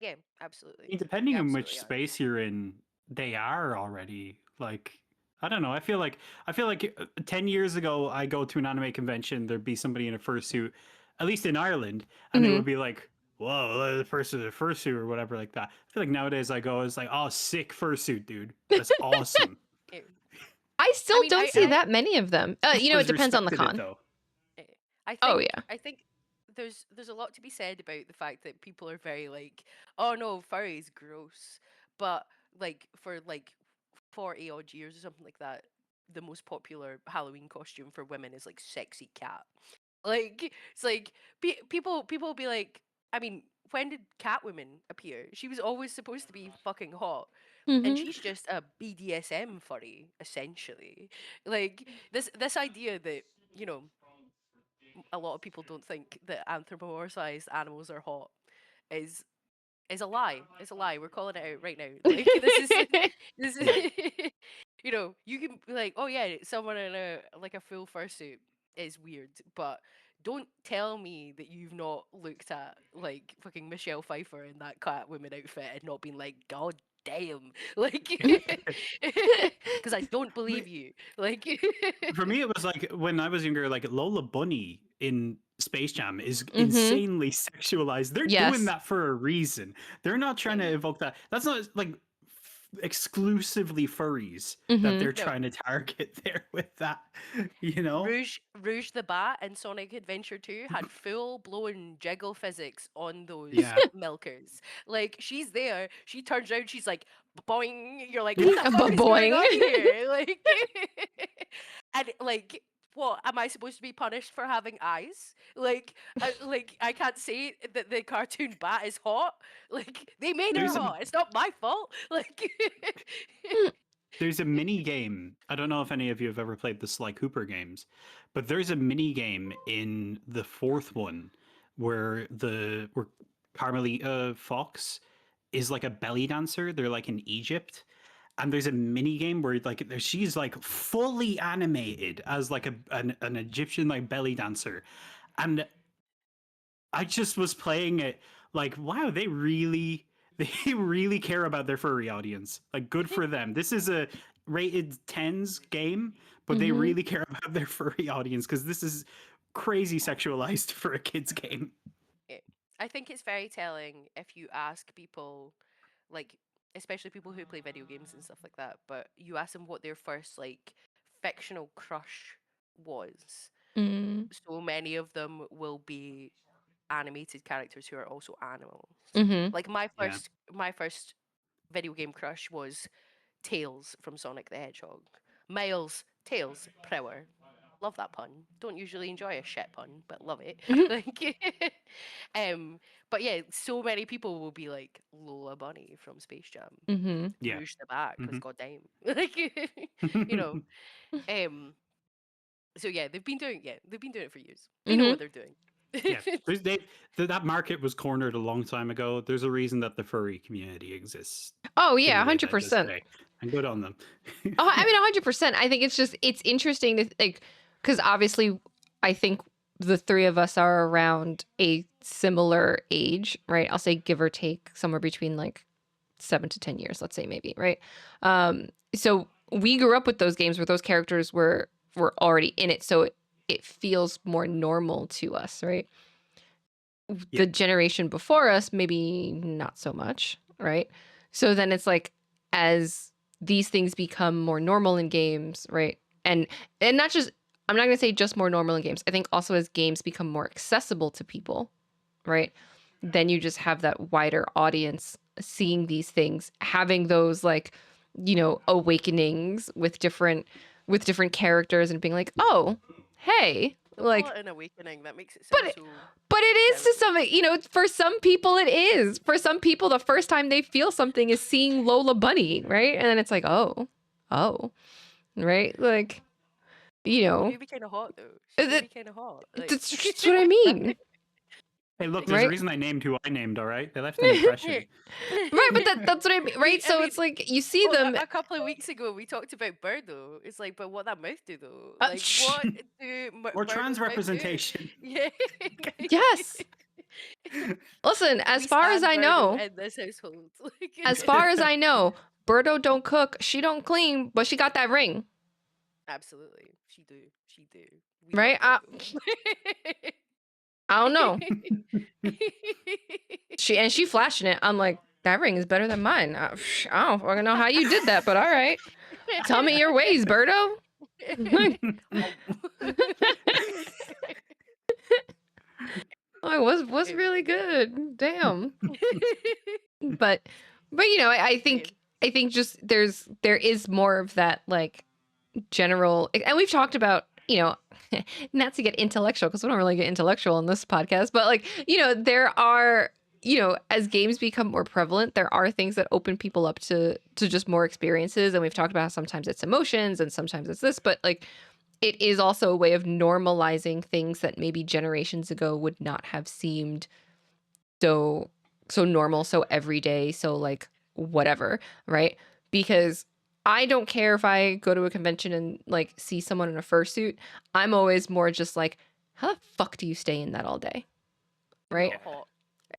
Yeah, absolutely. I mean, depending on which Absolutely are. space you're in, they are already like, I don't know. I feel like 10 years ago, I go to an anime convention, there'd be somebody in a fursuit, at least in Ireland, and they Mhm. would be like, "Whoa, the person in a fursuit," or whatever like that. I feel like nowadays I go, it's like, "Oh, sick fursuit, dude. That's awesome." Yeah. I still mean, don't I- see I- that many of them. It Always depends on the respected it, con. though. I think, Oh, yeah. I think there's a lot to be said about the fact that people are very like, oh no, furry's gross. But like for like 40 odd years or something like that, the most popular Halloween costume for women is like sexy cat. Like it's like people will be like, I mean, when did Catwoman appear? She was always supposed to be fucking hot. And Mhm. she's just a BDSM furry, essentially. Like this idea that, you know, a lot of people don't think that anthropomorphized animals are hot is a lie. It's a lie. We're calling it out right now. Like this is you know, you can be like, oh yeah, someone in a like a full fursuit is weird, but don't tell me that you've not looked at like fucking Michelle Pfeiffer in that Catwoman outfit and not been like, God damn, like, because I don't believe you. Like, For me, it was like when I was younger, like Lola Bunny in Space Jam is Mhm. insanely sexualized. They're doing Yes. that for a reason. They're not trying to evoke that. That's not like exclusively furries that Mhm. they're No. trying to target there with that. You know? Rouge the Bat in Sonic Adventure 2 had full blown jiggle physics on those Yeah. milkers. Like she's there, she turns around, she's like boing. You're like, Yeah. what the fuck is going on Boing. here? Like, and like, what am I supposed to be punished for having eyes? Like, I can't say that the cartoon bat is hot. Like they made her There's a hot. It's not my fault. Like, there's a mini game. I don't know if any of you have ever played the Sly Cooper games, but there's a mini game in the fourth one where Carmelita Fox is like a belly dancer. They're like in Egypt. And there's a mini game where like she's like fully animated as like an Egyptian like belly dancer. And I just was playing it like, wow, they They really care about their furry audience. Like, good for them. This is a rated 10s game, but they Mhm. really care about their furry audience because this is crazy sexualized for a kids game. Yeah. I think it's very telling if you ask people, like, especially people who play video games and stuff like that, but you ask them what their first, like, fictional crush was. Mm. So many of them will be animated characters who are also animals. Mhm. Like, Yeah. my first video game crush was Tails from Sonic the Hedgehog. Miles, Tails, Prower. Love that pun. Don't usually enjoy a shit pun, but love it. Mhm. Like, but yeah, so many people will be like Lola Bunny from Space Jam, Mhm. Yeah. Rouge the Bat, because Mhm. goddamn, like, you know. Um. So yeah, they've been doing it for years. They know Mhm. what they're doing. Yeah. That market was cornered a long time ago. There's a reason that the furry community exists Oh in yeah, the way that it does 100%. today. And good on them. Oh, I mean, 100%. I think it's interesting to like, because obviously, I think the three of us are around a similar age, right? I'll say give or take somewhere between like 7 to 10 years, let's say maybe, right? So we grew up with those games where those characters were already in it, so it feels more normal to us, right? Yeah. The generation before us, maybe not so much, right? So then it's like as these things become more normal in games, right? And not just I'm not going to say just more normal in games. I think also as games become more accessible to people, right? Then you just have that wider audience seeing these things, having those like, awakenings with different characters and being like, "Oh, hey, Don't call like it an awakening. That makes it but sound it, so but it is to feminine. some, for some people it is. For some people, the first time they feel something is seeing Lola Bunny, right? And then it's like, oh, right? Like, you She know, do be kind of hot though. She do that, be kind of hot. Like, that's what I mean, Hey, look, there's a right? reason I named who I named, all right? They left an impression. Right, but that's what I mean, right? I So mean, it's like you see well, them. a couple of weeks ago we talked about Birdo. It's like, but what that mouth do though? Uh, Like, shh, what do Or trans Birdo's mouth do? representation. Yeah. yes. Listen, We stand Birdo in this household. as far as I know, Birdo don't cook, she don't clean, but she got that ring, Absolutely, she do. She do. We love right? Birdo. I don't know. She flashing it. I'm like, that ring is better than mine. I don't fucking know how you did that, but all right. Tell me your ways, Birdo. Oh, was really good. Damn. But I think just there is more of that like general, and we've talked about, not to get intellectual because we don't really get intellectual on this podcast, but like, there are, as games become more prevalent, there are things that open people up to just more experiences. And we've talked about how sometimes it's emotions and sometimes it's this, but like it is also a way of normalizing things that maybe generations ago would not have seemed so normal, so everyday, so like whatever, right? Because I don't care if I go to a convention and like see someone in a fursuit. I'm always more just like, how the fuck do you stay in that all day? Right? Not hot.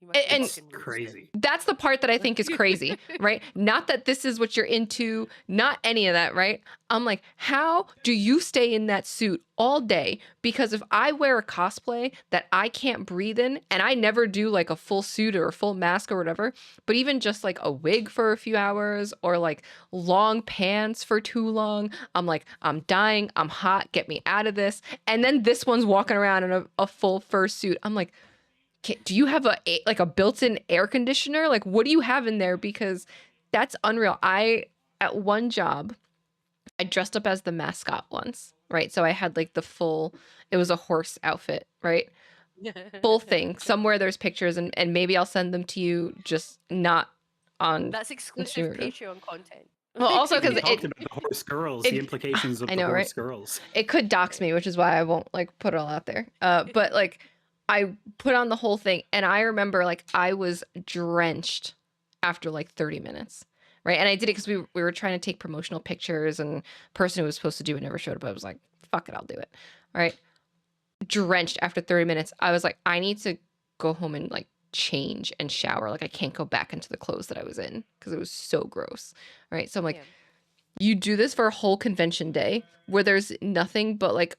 You must be And It's fucking roasted. crazy. that's the part that I think is crazy, right? Not that this is what you're into, not any of that, right? I'm like, how do you stay in that suit all day? Because if I wear a cosplay that I can't breathe in, and I never do like a full suit or a full mask or whatever, but even just like a wig for a few hours or like long pants for too long, I'm like, I'm dying, I'm hot, get me out of this. And then this one's walking around in a full fursuit. I'm like, do you have like a built-in air conditioner? Like, what do you have in there? Because that's unreal. At one job, I dressed up as the mascot once, right? So I had like it was a horse outfit, right? Full thing. Somewhere there's pictures, and maybe I'll send them to you, just not on That's exclusive Instagram. Patreon content. Well, also We because talked about the horse girls, the implications of I the know, right? horse girls. It could dox me, which is why I won't like put it all out there. But like I put on the whole thing, and I remember like I was drenched after like 30 minutes. Right. And I did it because we were trying to take promotional pictures, and the person who was supposed to do it never showed up. I was like, fuck it, I'll do it. All right. Drenched after 30 minutes. I was like, I need to go home and like change and shower. Like I can't go back into the clothes that I was in because it was so gross. Right. So I'm like, Yeah. you do this for a whole convention day where there's nothing but like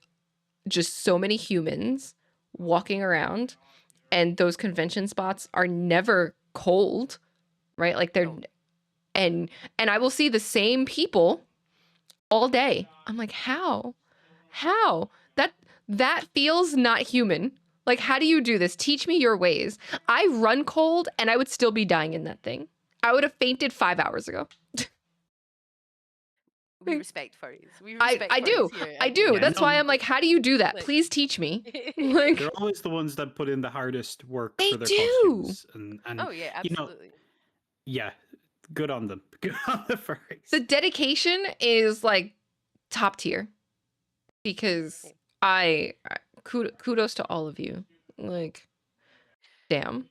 just so many humans walking around, and those convention spots are never cold, right? Like they're No. and I will see the same people all day. I'm like, how? That feels not human. Like, how do you do this? Teach me your ways. I run cold and I would still be dying in that thing. I would have fainted 5 hours ago. We respect furries. We I respect do. furries here. I do. Yeah, That's no. why I'm like, how do you do that? Like- Please teach me. Like, They're always the ones that put in the hardest work They for their do. costumes. And oh yeah, you know, absolutely. yeah, good on them. Good on the furries. the dedication is like top tier because kudos to all of you. Like, damn.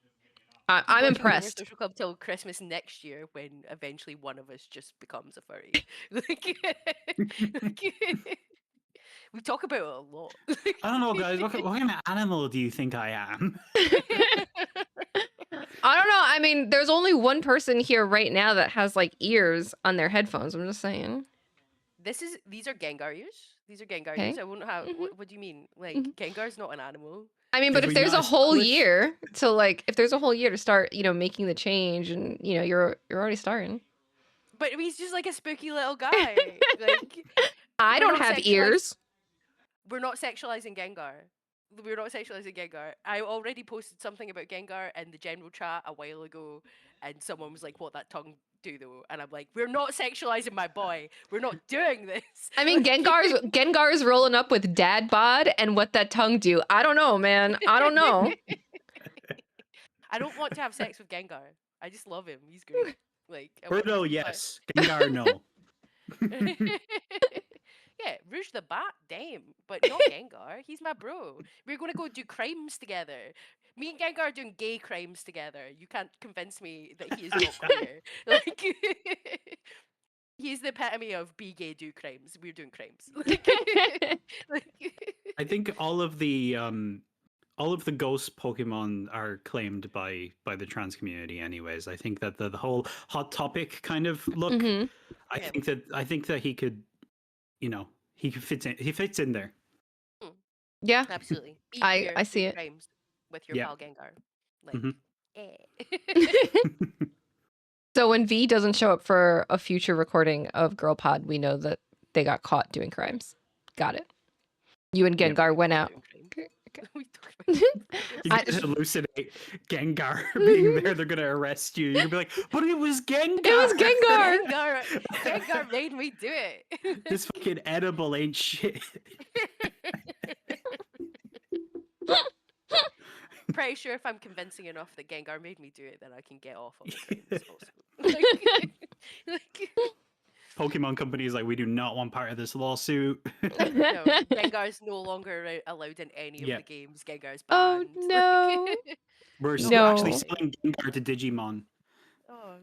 I'm Keep watching Gamer impressed. Social Club till Christmas next year, when eventually one of us just becomes a furry. Like, we talk about it a lot. I don't know, guys. What kind of animal do you think I am? I don't know. I mean, there's only one person here right now that has like ears on their headphones. I'm just saying. These are Gengar ears. These are Gengar Okay. ears. I won't have. Mhm. What do you mean? Like, Mhm. Gengar's not an animal. I mean, but Did if we there's not a whole establish- year to like, if there's a whole year to start, making the change, and you're already starting. But he's just like a spooky little guy. Like, I We're don't not have sexualized- ears. we're not sexualizing Gengar. We're not sexualizing Gengar. I already posted something about Gengar in the general chat a while ago, and someone was like, "What that tongue do though?" And I'm like, "We're not sexualizing my boy. We're not doing this." I mean, Like- Gengar's rolling up with dad bod, and what that tongue do? I don't know, man. I don't know. I don't want to have sex with Gengar. I just love him. He's great. Like, I want Birdo, to be yes. Gengar, no. Yeah, Rouge the Bat, damn, but not Gengar. He's my bro. We're gonna go do crimes together. Me and Gengar are doing gay crimes together. You can't convince me that he is not queer. Like, he's the epitome of be gay, do crimes. We're doing crimes. Like, I think all of the ghost Pokemon are claimed by the trans community anyways. I think that the whole hot topic kind of look, Mhm. I Yeah. think that he could, he fits in there. Yeah. absolutely. Be I queer, see do it. crimes with your Yeah. pal Gengar. Like, Mhm. So when V doesn't show up for a future recording of Girl Pod, we know that they got caught doing crimes. Got it. You and Yep. Gengar went out. Doing crimes. Okay. We talk about You I- can hallucinate Gengar being there. They're gonna arrest you. You're gonna be like, but it was Gengar. It was Gengar. Gengar made me do it. This fucking edible ain't shit. Pretty sure if I'm convincing enough that Gengar made me do it, then I can get off on the crimes also. Like, Pokemon company is like, we do not want part of this lawsuit. no, Gengar is no longer allowed in any Yeah. of the games. Gengar is Oh, banned. no. We're No. actually selling Gengar to Digimon. Oh.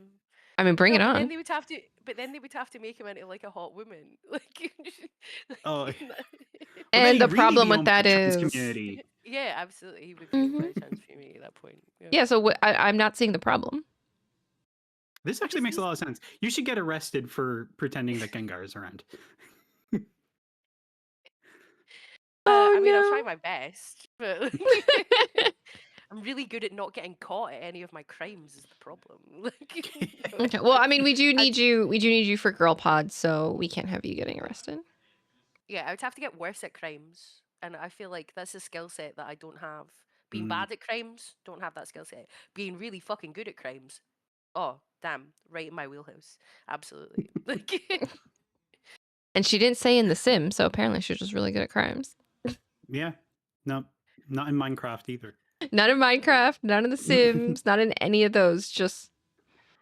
I mean, bring No, it but then on. they would have to. But then they would have to make him into like a hot woman. Like, Oh. like, But And then the he'd really problem be with owned by that the trans is, community. yeah, absolutely, he would be owned by a trans community at that point. yeah. So I'm not seeing the problem. This actually makes a lot of sense. You should get arrested for pretending that Gengar is around. Oh, I mean, I'll try no. my best, but like, I'm really good at not getting caught at any of my crimes. Is the problem? Like, Okay. Well, I mean, we do need you. We do need you for Girl Pod, so we can't have you getting arrested. yeah, I would have to get worse at crimes, and I feel like that's a skill set that I don't have. Being Mm. bad at crimes, don't have that skill set. Being really fucking good at crimes, oh damn, right in my wheelhouse. Absolutely. Like, And she didn't say in The Sims, so apparently she's just really good at crimes. Yeah. No, not in Minecraft either. Not in Minecraft, not in The Sims, not in any of those. Just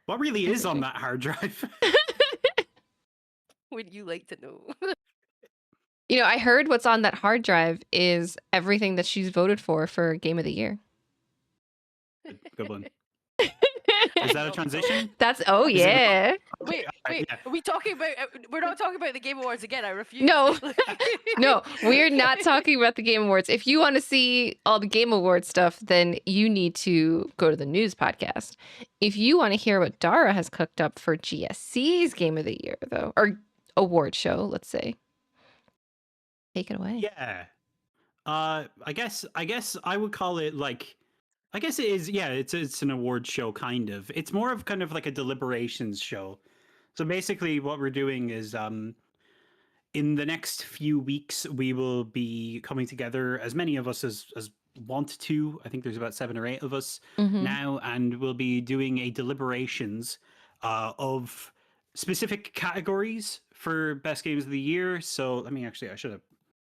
What really is on that hard drive? would you like to know? I heard what's on that hard drive is everything that she's voted for Game of the Year. Good one. Is that No, a no. transition? That's Is it not? yeah. Wait, Alright, wait. yeah. Are we talking about? We're not talking about the Game Awards again. I refuse. No. No, we're not talking about the Game Awards. If you want to see all the Game Awards stuff, then you need to go to the news podcast. If you want to hear what Dara has cooked up for GSC's Game of the Year, though, or award show, let's say, take it away. Yeah. I guess I would call it like I guess it is. Yeah, it's an award show kind of. It's more of kind of like a deliberations show. So basically, what we're doing is in the next few weeks we will be coming together, as many of us as want to. I think there's about 7 or 8 of us Mm-hmm. now, and we'll be doing a deliberations of specific categories for best games of the year. So let me actually, I should have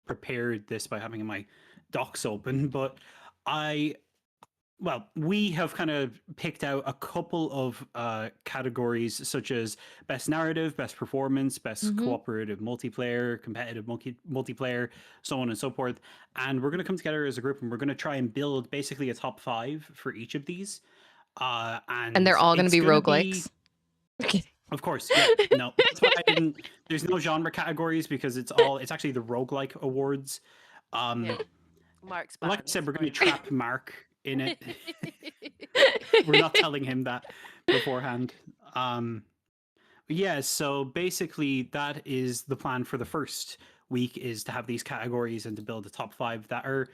prepared this by having my docs open, but I we have kind of picked out a couple of categories such as best narrative, best performance, best Mm-hmm. cooperative multiplayer, competitive multiplayer, so on and so forth. And we're going to come together as a group and we're going to try and build basically a top 5 for each of these. And they're And all going to it's be going to be, roguelikes. Okay. of course, yeah, no, that's why I didn't. There's no genre categories because it's actually the roguelike awards. Yeah. Mark's Like I banned. said, we're going to Mark. trap Mark in it. We're not telling him that beforehand. Yeah, so basically that is the plan for the first week, is to have these categories and to build a top 5 that are,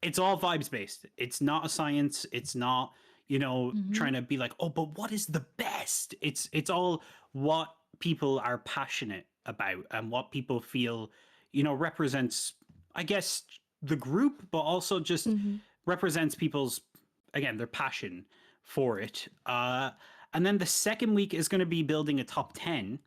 it's all vibes based. It's not a science. It's not, Mm-hmm. trying to be like, oh, but what is the best? It's all what people are passionate about and what people feel, represents, I guess, the group, but also just Mm-hmm. represents people's, again, their passion for it. And then the second week is going to be building a top 10.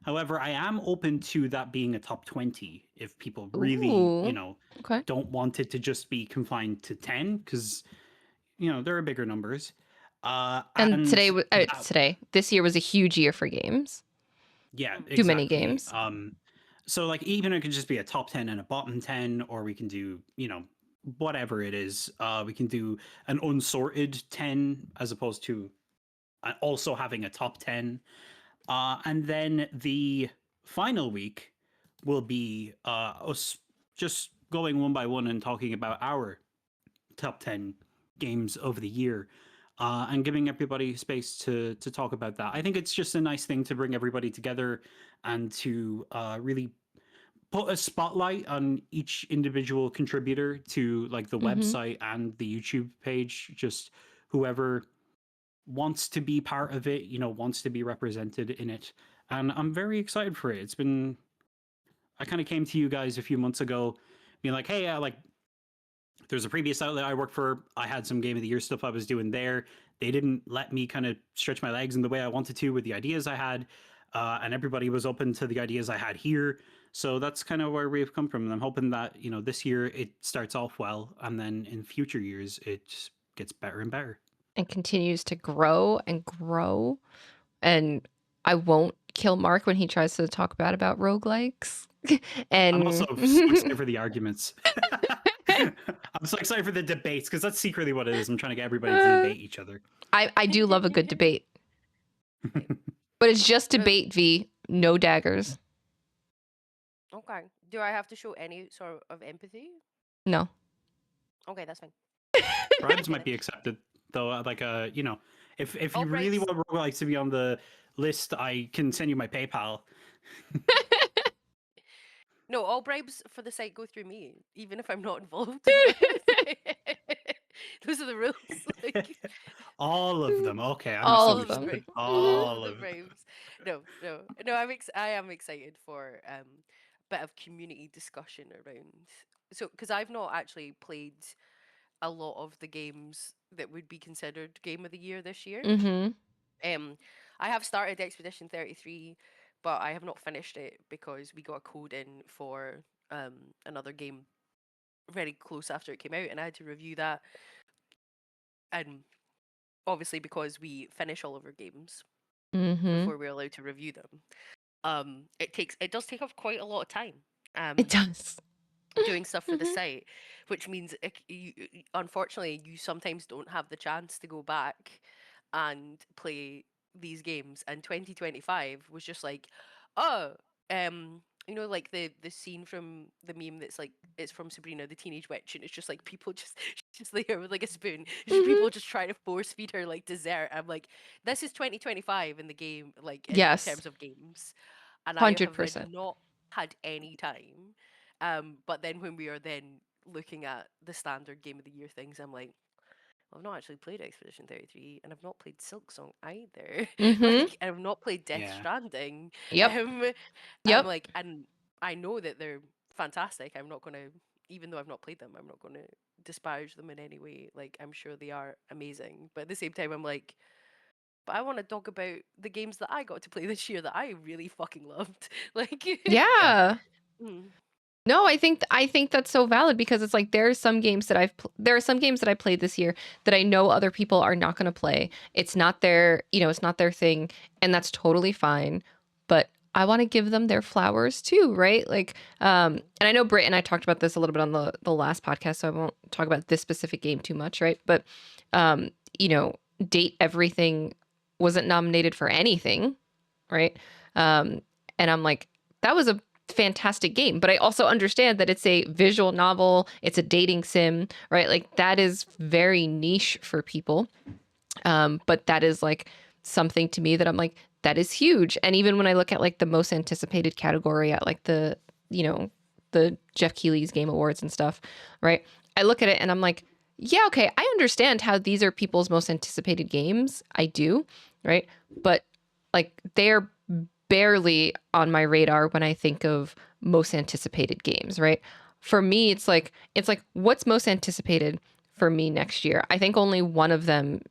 However, I am open to that being a top 20 if people really, Ooh. Okay. don't want it to just be confined to 10, because, there are bigger numbers. And And that, this year was a huge year for games. yeah, Too many exactly. games. So like even it could just be a top 10 and a bottom 10, or we can do, whatever it is. We can do an unsorted 10 as opposed to also having a top 10. And then the final week will be us just going one by one and talking about our top 10 games of the year, and giving everybody space to talk about that. I think it's just a nice thing to bring everybody together and to really put a spotlight on each individual contributor to like the Mm-hmm. website and the YouTube page. Just whoever wants to be part of it, wants to be represented in it. And I'm very excited for it. I kind of came to you guys a few months ago being like, hey, there's a previous outlet I worked for. I had some Game of the Year stuff I was doing there. They didn't let me kind of stretch my legs in the way I wanted to with the ideas I had. And everybody was open to the ideas I had here. So that's kind of where we've come from. And I'm hoping that, this year it starts off well. And then in future years, it just gets better and better. And continues to grow and grow. And I won't kill Mark when he tries to talk about roguelikes. And I'm also so excited for the arguments. I'm so excited for the debates because that's secretly what it is. I'm trying to get everybody to debate each other. I do love a good debate. But it's just debate, V. No daggers. Okay. Do I have to show any sort of empathy? No. Okay, that's fine. Bribes might be accepted, though. If All you really bribes. want roguelikes to be on the list, I can send you my PayPal. No, all bribes for the site go through me, even if I'm not involved in it. Those are the rules. Like, All of them. Okay, I All of misunderstood. them. All the of them. bribes. No. I am excited for a bit of community discussion around. So, because I've not actually played a lot of the games that would be considered Game of the Year this year. Mm-hmm. I have started Expedition 33, but I have not finished it because we got a code in for another game very close after it came out, and I had to review that. And obviously, because we finish all of our games Mm-hmm. before we're allowed to review them, it does take up quite a lot of time. It does. Doing stuff for the Mhm. site, which means unfortunately you sometimes don't have the chance to go back and play these games. And 2025 was just like, oh, like the scene from the meme that's like it's from Sabrina the Teenage Witch, and it's just like people just there with like a spoon, it's just people just trying to force feed her like dessert. I'm like, this is 2025 in the game, like in Yes, terms of games, and I have then 100%. not had any time. But then when we are then looking at the standard game of the year things, I'm like, I've not actually played Expedition 33, and I've not played Silksong either. Mm-hmm. Like, and I've not played Death Yeah. Stranding. Yep. Um, I'm Yep. like, and I know that they're fantastic. I'm not gonna, even though I've not played them, I'm not gonna disparage them in any way. Like, I'm sure they are amazing. But at the same time, I'm like, but I want to talk about the games that I got to play this year that I really fucking loved. Like, Yeah. Yeah. mm, No, I think that's so valid because it's like there are some games that there are some games that I played this year that I know other people are not going to play. It's not their, it's not their thing, and that's totally fine. But I want to give them their flowers too, right? Like, and I know Britt and I talked about this a little bit on the last podcast, so I won't talk about this specific game too much, right? But, um, you know, Date Everything wasn't nominated for anything, right? Um, and I'm like, that was a fantastic game, but I also understand that it's a visual novel, it's a dating sim, right? Like that is very niche for people. But that is like something to me that I'm like, that is huge. And even when I look at like the most anticipated category at like the Jeff Keighley's Game Awards and stuff, right? I look at it and I'm like, yeah, okay, I understand how these are people's most anticipated games. I do, right? But like they're barely on my radar when I think of most anticipated games, right? For me, it's like what's most anticipated for me next year. I think only one of them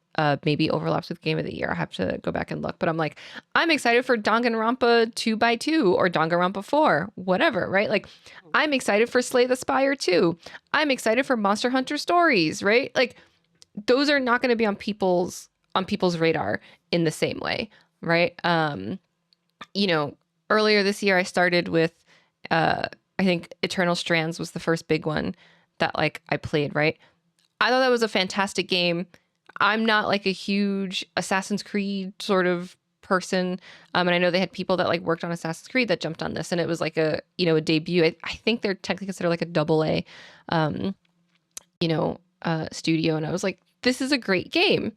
maybe overlaps with Game of the Year. I have to go back and look, but I'm like, I'm excited for Danganronpa 2x2 or Danganronpa 4, whatever, right? Like, I'm excited for Slay the Spire 2. I'm excited for Monster Hunter Stories, right? Like, those are not going to be on people's radar in the same way, right? Earlier this year I started with I think Eternal Strands was the first big one that like I played, right? I thought that was a fantastic game. I'm not like a huge Assassin's Creed sort of person. And I know they had people that like worked on Assassin's Creed that jumped on this and it was like a debut. I think they're technically considered like a double A um, studio. And I was like, this is a great game,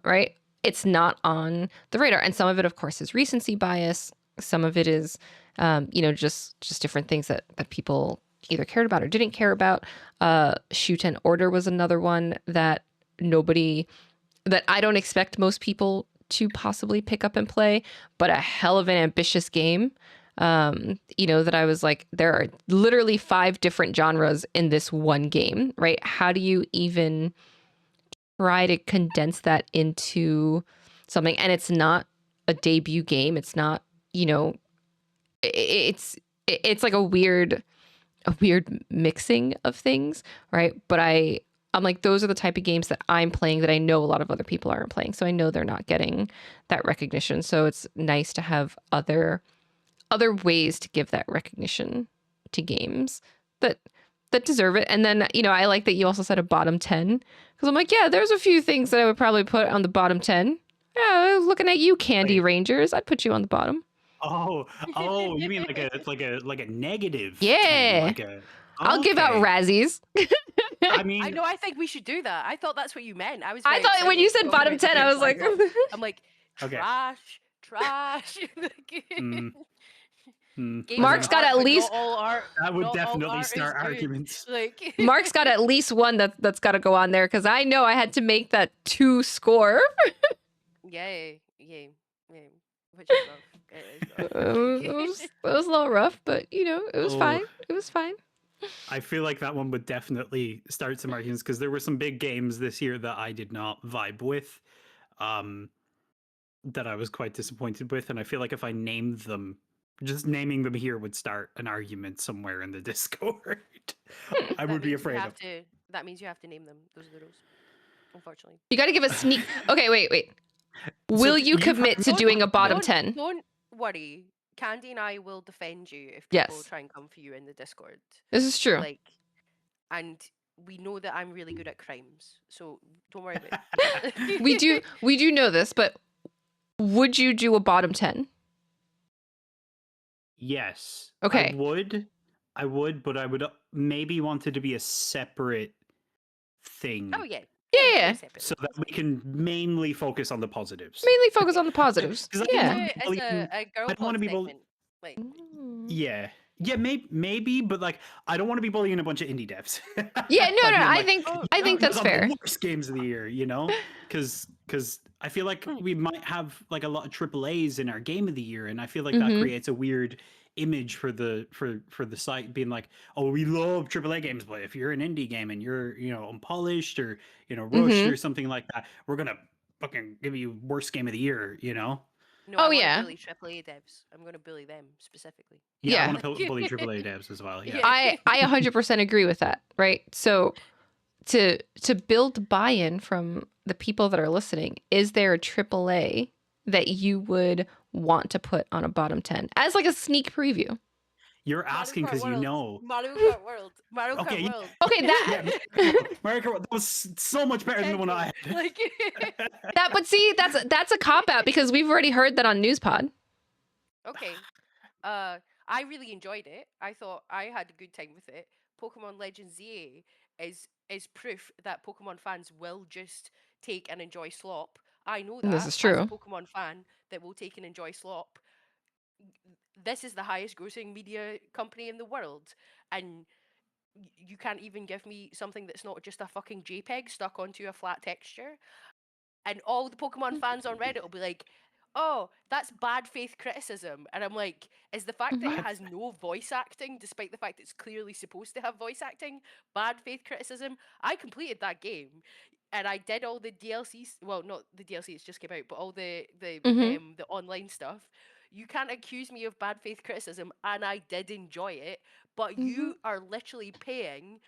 right? It's not on the radar. And some of it, of course, is recency bias. Some of it is, just different things that people either cared about or didn't care about. Shoot and Order was another one that I don't expect most people to possibly pick up and play, but a hell of an ambitious game. That I was like, there are literally 5 different genres in this one game, right? How do you even try to condense that into something? And it's not a debut game. It's not, it's like a weird mixing of things, right? But I'm like, those are the type of games that I'm playing that I know a lot of other people aren't playing. So I know they're not getting that recognition. So it's nice to have other ways to give that recognition to games that deserve it. And then, I like that you also said a bottom 10 because I'm like, yeah, there's a few things that I would probably put on the bottom 10. Yeah, looking at you, Candy Wait. Rangers, I'd put you on the bottom. Oh, you mean like a negative 10, Yeah. like a I'll give out okay. Razzies. I I mean, know. I think we should do that. I thought that's what you meant. I was. I Very thought when you excited said talking bottom about the 10, I games was like, that I'm like, okay. trash. Hmm. I Games don't are Mark's know. got art, at but least not all art. That would Not all definitely art is start good. arguments. Like Mark's got at least one that's got to go on there because I know I had to make that 2 score. yay. Which is rough. It is rough. It was a little rough, but it was Oh, fine. It was fine. I feel like that one would definitely start some arguments because there were some big games this year that I did not vibe with, that I was quite disappointed with, and I feel like if I named them, just naming them here would start an argument somewhere in the Discord. I would be afraid of. That means you have to name them. Those are the rules. Unfortunately. You got to give a sneak. Okay, wait. So Will you you've commit heard to me doing a talk bottom about- 10? Don't worry. Candy and I will defend you if people Yes. try and come for you in the Discord. This is true. Like, and we know that I'm really good at crimes, so don't worry about it. We do know this, but would you do a bottom 10? Yes, Okay. I would, but I would maybe want it to be a separate thing Oh yeah, Yeah, we can do yeah. a separate so one. that we can mainly focus on the positives. Mainly focus Yeah, on the positives. Because I we don't can Yeah. do want to it be as bullying. a girl I don't want pod to be segment. Like, Mm. Yeah, yeah, maybe, but like, I don't want to be bullying a bunch of indie devs Yeah, no, by no. being I like, think oh, I you think guys that's are the fair. worst games of the year, because I feel like we might have like a lot of AAAs in our game of the year, and I feel like that Mhm. creates a weird image for the site, being like, oh, we love AAA games, but if you're an indie game and you're unpolished or rushed Mhm. or something like that, we're gonna fucking give you worst game of the year. no, I Oh want to yeah. bully AAA devs. I'm going to bully them specifically. Yeah, I Yeah. want to bully AAA devs as well. Yeah. Yeah. I 100% agree with that, right? So to build buy-in from the people that are listening, is there a AAA that you would want to put on a bottom 10 as like a sneak preview? You're Mario asking Kart because you World. know. Mario Kart World. Mario Kart Okay, World. Okay, yeah, that Mario Kart, that was so much better than the one I Nintendo. had. Like, but see, that's a cop out because we've already heard that on Newspod. okay. I really enjoyed it. I thought I had a good time with it. Pokemon Legends ZA is proof that Pokemon fans will just take and enjoy slop. I know And this that is as a true. Pokemon fan that will take and enjoy slop. This is the highest grossing media company in the world, and you can't even give me something that's not just a fucking JPEG stuck onto a flat texture. And all the Pokemon fans on Reddit will be like, "Oh, that's bad faith criticism," and I'm like, "Is the fact that Mhm. it has no voice acting, despite the fact it's clearly supposed to have voice acting, bad faith criticism?" I completed that game, and I did all the DLCs. Well, not the DLC; it's just came out, but all Mhm. the online stuff. You can't accuse me of bad faith criticism, and I did enjoy it. But Mhm. you are literally paying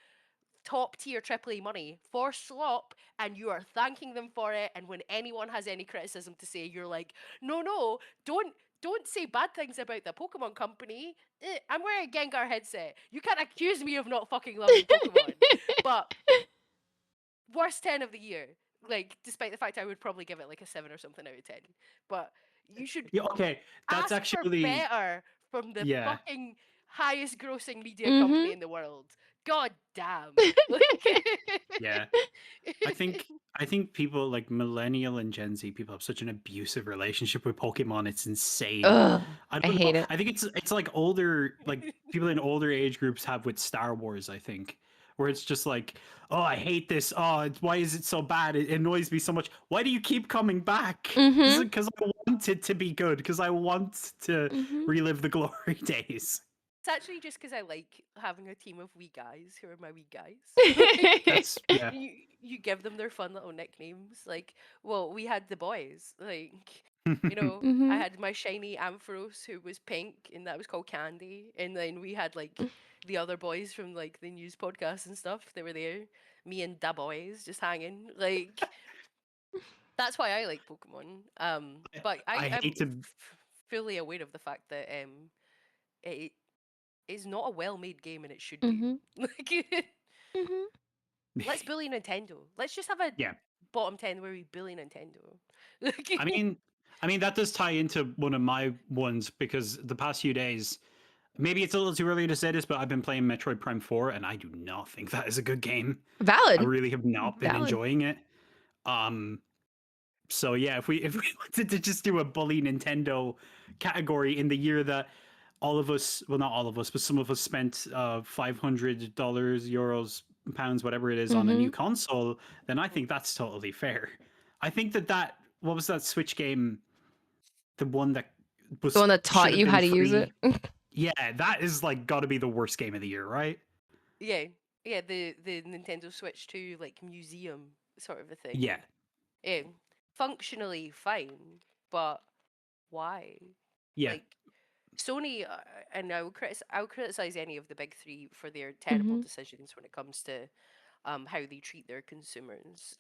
top tier AAA money for slop, and you are thanking them for it. And when anyone has any criticism to say, you're like, no, don't say bad things about the Pokemon company. I'm wearing a Gengar headset. You can't accuse me of not fucking loving Pokemon. But worst 10 of the year. Like, despite the fact I would probably give it like a 7 or something out of 10. But you should Yeah, okay, that's ask for actually better from the yeah. fucking highest grossing media Mhm. company in the world. God damn. Like, Yeah. I think people like millennial and Gen Z people have such an abusive relationship with Pokemon. It's insane. Ugh, I I don't know. hate it. I think it's like people in older age groups have with Star Wars, I think. Where it's just like, oh, I hate this. Oh, why is it so bad? It annoys me so much. Why do you keep coming back? Mhm. Because I want it to be good. Because I want to Mhm. relive the glory days. it's actually just because I like having a team of wee guys who are my wee guys. Like, That's yeah. you give them their fun little nicknames. Like, well, we had the boys. Like, I Mhm. had my shiny Ampharos who was pink, and that was called Candy. And then we had like the other boys from like the news podcasts and stuff. They were there. Me and da boys just hanging. Like, that's why I like Pokemon. But I I'm hate to fully aware of the fact that it is not a well-made game, and it should be. Mhm. Like, Mhm. let's bully Nintendo. Let's just have a yeah. bottom 10 where we bully Nintendo. Like, I mean, that does tie into one of my ones because the past few days, maybe it's a little too early to say this, but I've been playing Metroid Prime 4 and I do not think that is a good game. I Valid. really have not been Valid. enjoying it. Um so yeah, if we wanted to just do a bully Nintendo category in the year that all of us, well not all of us, but some of us spent $500, euros, pounds, whatever it is on a new Mhm. console, then I mhm. think that's totally fair. I think that what was that Switch game, the one that The was one that should taught have you been how to use free. it. Yeah, that is like got to be the worst game of the year, right? Yeah, yeah, the Nintendo Switch 2 like museum sort of a Yeah, thing. Yeah, functionally fine, but why? yeah, Like, Sony, and I'll criticize any of the big three for their terrible Mhm. decisions when it comes to how they treat their consumers.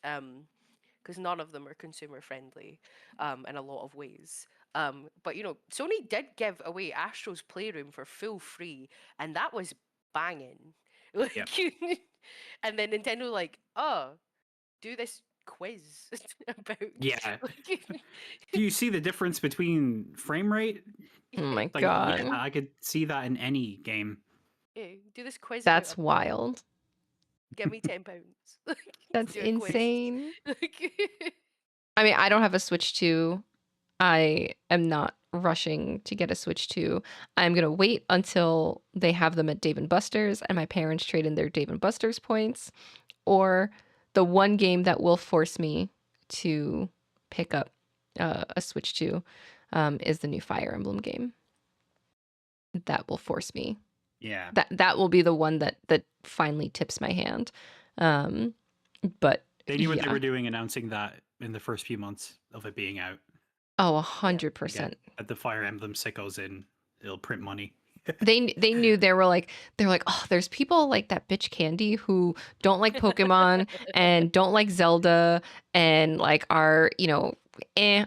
Because none of them are consumer friendly in a lot of ways. But Sony did give away Astro's Playroom for full free, and that was banging. yeah. Like, And then Nintendo like, oh, do this quiz about Yeah. like, Do you see the difference between frame rate? Oh my Like, yeah, god. I could see that in any game. yeah, do this quiz about That's a book. wild. Give me £10. Like, That's do a quiz. insane. Like, I mean, I don't have a Switch 2. I am not rushing to get a Switch 2. I'm going to wait until they have them at Dave and Buster's and my parents trade in their Dave and Buster's points. Or the one game that will force me to pick up a Switch 2 is the new Fire Emblem game. That will force me. Yeah. That will be the one that finally tips my hand. But They knew what they yeah. were doing announcing that in the first few months of it being out. Oh, yeah. 100%. At the Fire Emblem sickos in, it'll print money. They knew they're like, oh, there's people like that bitch Candy who don't like Pokemon and don't like Zelda and like are,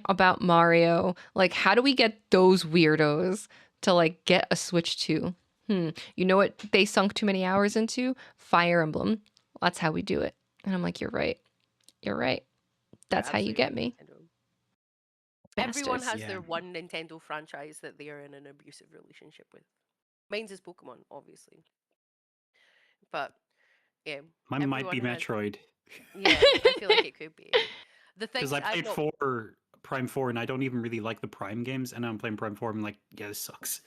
about Mario. Like, how do we get those weirdos to like get a Switch 2? You know what they sunk too many hours into? Fire Emblem. That's how we do it. And I'm like, you're right. You're right. You're That's how you absolutely get right, me. Nintendo. Everyone Bastards. has Yeah. their one Nintendo franchise that they are in an abusive relationship with. Mine's is Pokemon, obviously. But yeah, Mine might be everyone has. Metroid. Yeah, I feel like it could be. The Because things I I've played not. Prime 4 and I don't even really like the Prime games. And now I'm playing Prime 4. I'm like, yeah, this sucks.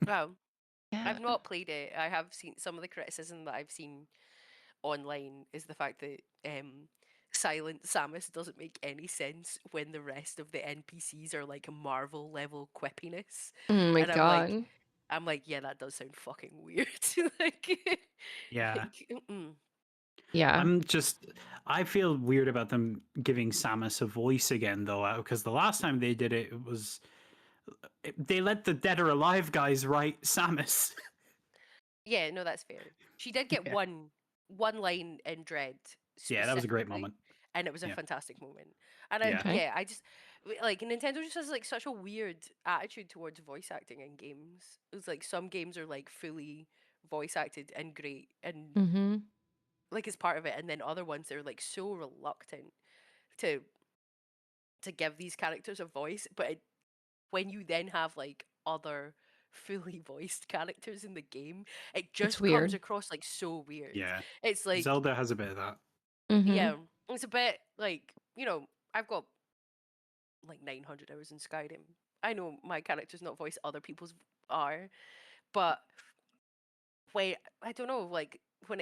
Wow, Yeah. I've not played it. I have seen some of the criticism that I've seen online is the fact that Silent Samus doesn't make any sense when the rest of the NPCs are like Marvel level quippiness, Oh my and god. I'm like, yeah, that does sound fucking weird. like, Yeah. mm. Yeah. I feel weird about them giving Samus a voice again, though, because the last time they did it, they let the Dead or Alive guys write Samus. Yeah, no, that's fair. She did get Yeah. one line in Dread Yeah, that was a great specifically, moment. and it was a Yeah. fantastic moment. And Yeah. Okay. I just like Nintendo just has like such a weird attitude towards voice acting in games. It's like some games are like fully voice acted and great and Mm-hmm. like it's part of it, and then other ones they're like so reluctant to give these characters a voice, but when you then have like other fully voiced characters in the game, it It's just comes weird. across like so weird. Yeah. It's like, Zelda has a bit of that. Mm-hmm. yeah, it's a bit like, I've got like 900 hours in Skyrim. I know my character's not voiced, other people's are, but when I don't know, like when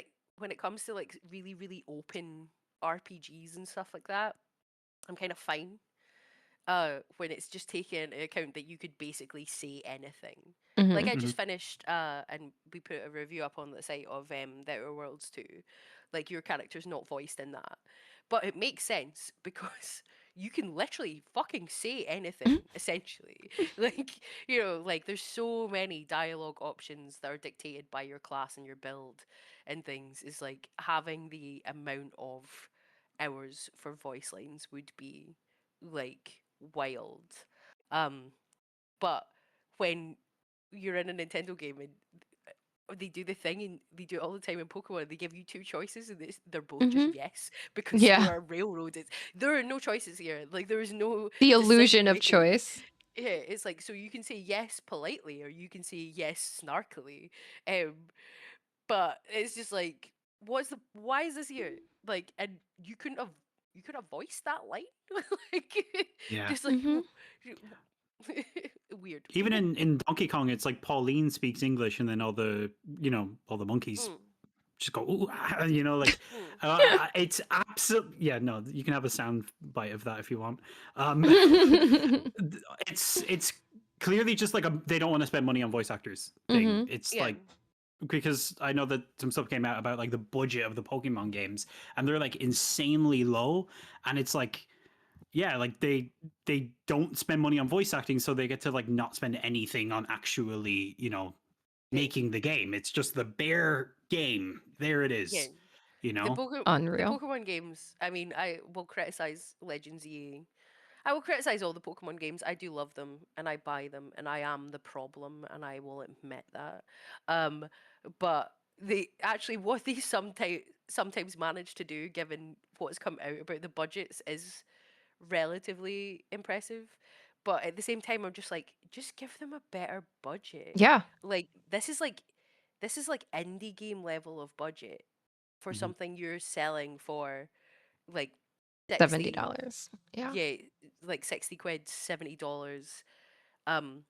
it comes to like really really open RPGs and stuff like that, I'm kind of fine. When it's just taking into account that you could basically say anything. Like Mm-hmm. I Mhm. just finished, and we put a review up on the site of The Outer Worlds 2. Like your character's not voiced in that, but it makes sense because you can literally fucking say anything essentially. Like like there's so many dialogue options that are dictated by your class and your build and things. Is like having the amount of hours for voice lines would be like wild. Um, but when you're in a Nintendo game and they do the thing and they do it all the time in Pokemon, they give you two choices and they're both just Mm-hmm. yes because you Yeah. are railroaded. There are no choices here. Like there is no The decision illusion of making. choice. Yeah, it's like so you can say yes politely or you can say yes snarkily. Um, but it's just like, why is this here? Like, and you could have voiced that line, like, Yeah. just like Mm-hmm. weird. Even in Donkey Kong, it's like Pauline speaks English, and then all the monkeys Mm, just go, ooh, like mm. it's absolute. Yeah, no, you can have a sound bite of that if you want. Um, it's clearly just like they don't want to spend money on voice actors thing. Mm-hmm. It's Yeah, like because I know that some stuff came out about like the budget of the Pokemon games, and they're like insanely low, and it's like yeah, like they don't spend money on voice acting, so they get to like not spend anything on actually yeah, making the game. It's just the bare game. There it yeah. is. You The know? Unreal. Pokemon games. I mean, I will criticize Legends EA. I will criticize all the Pokemon games. I do love them and I buy them and I am the problem and I will admit that. Um, but they actually what they sometimes manage to do, given what's come out about the budgets, is relatively impressive. But at the same time, I'm just like, just give them a better budget. Yeah. Like this is like indie game level of budget for Mhm. something you're selling for like 60, $70. Yeah. yeah, like 60 quid, $70. Um,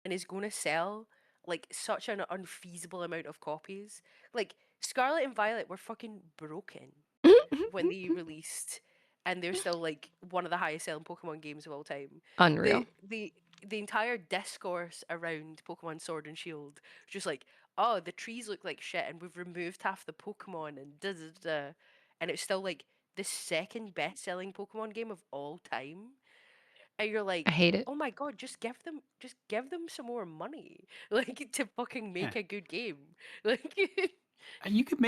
and is going to sell like such an unfeasible amount of copies. Like Scarlet and Violet were fucking broken when they released, and they're still like one of the highest selling Pokemon games of all time. Unreal. The entire discourse around Pokemon Sword and Shield, just like, oh, the trees look like shit, and we've removed half the Pokemon, and da da da, and it's still like the second best selling Pokemon game of all time. And you're I like, hate it. oh my god, just give them some more money, like to fucking Yeah. make a good game, like. And you can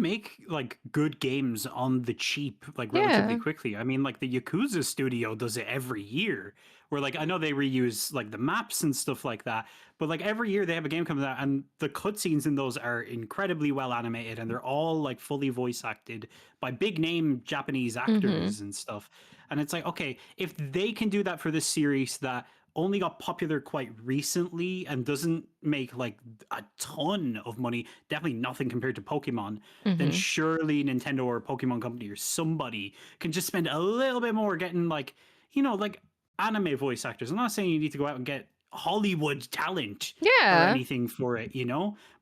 make like good games on the cheap like relatively Yeah. quickly. I mean, like the Yakuza studio does it every year. Where like I know they reuse like the maps and stuff like that, but like every year they have a game comes out and the cutscenes in those are incredibly well animated and they're all like fully voice acted by big name Japanese Mm-hmm. actors and stuff. And it's like, okay, if they can do that for this series that only got popular quite recently and doesn't make like a ton of money, definitely nothing compared to Pokemon, then Mm-hmm. surely Nintendo or Pokemon Company or somebody can just spend a little bit more getting like, like anime voice actors. I'm not saying you need to go out and get Hollywood talent or Yeah. anything for it,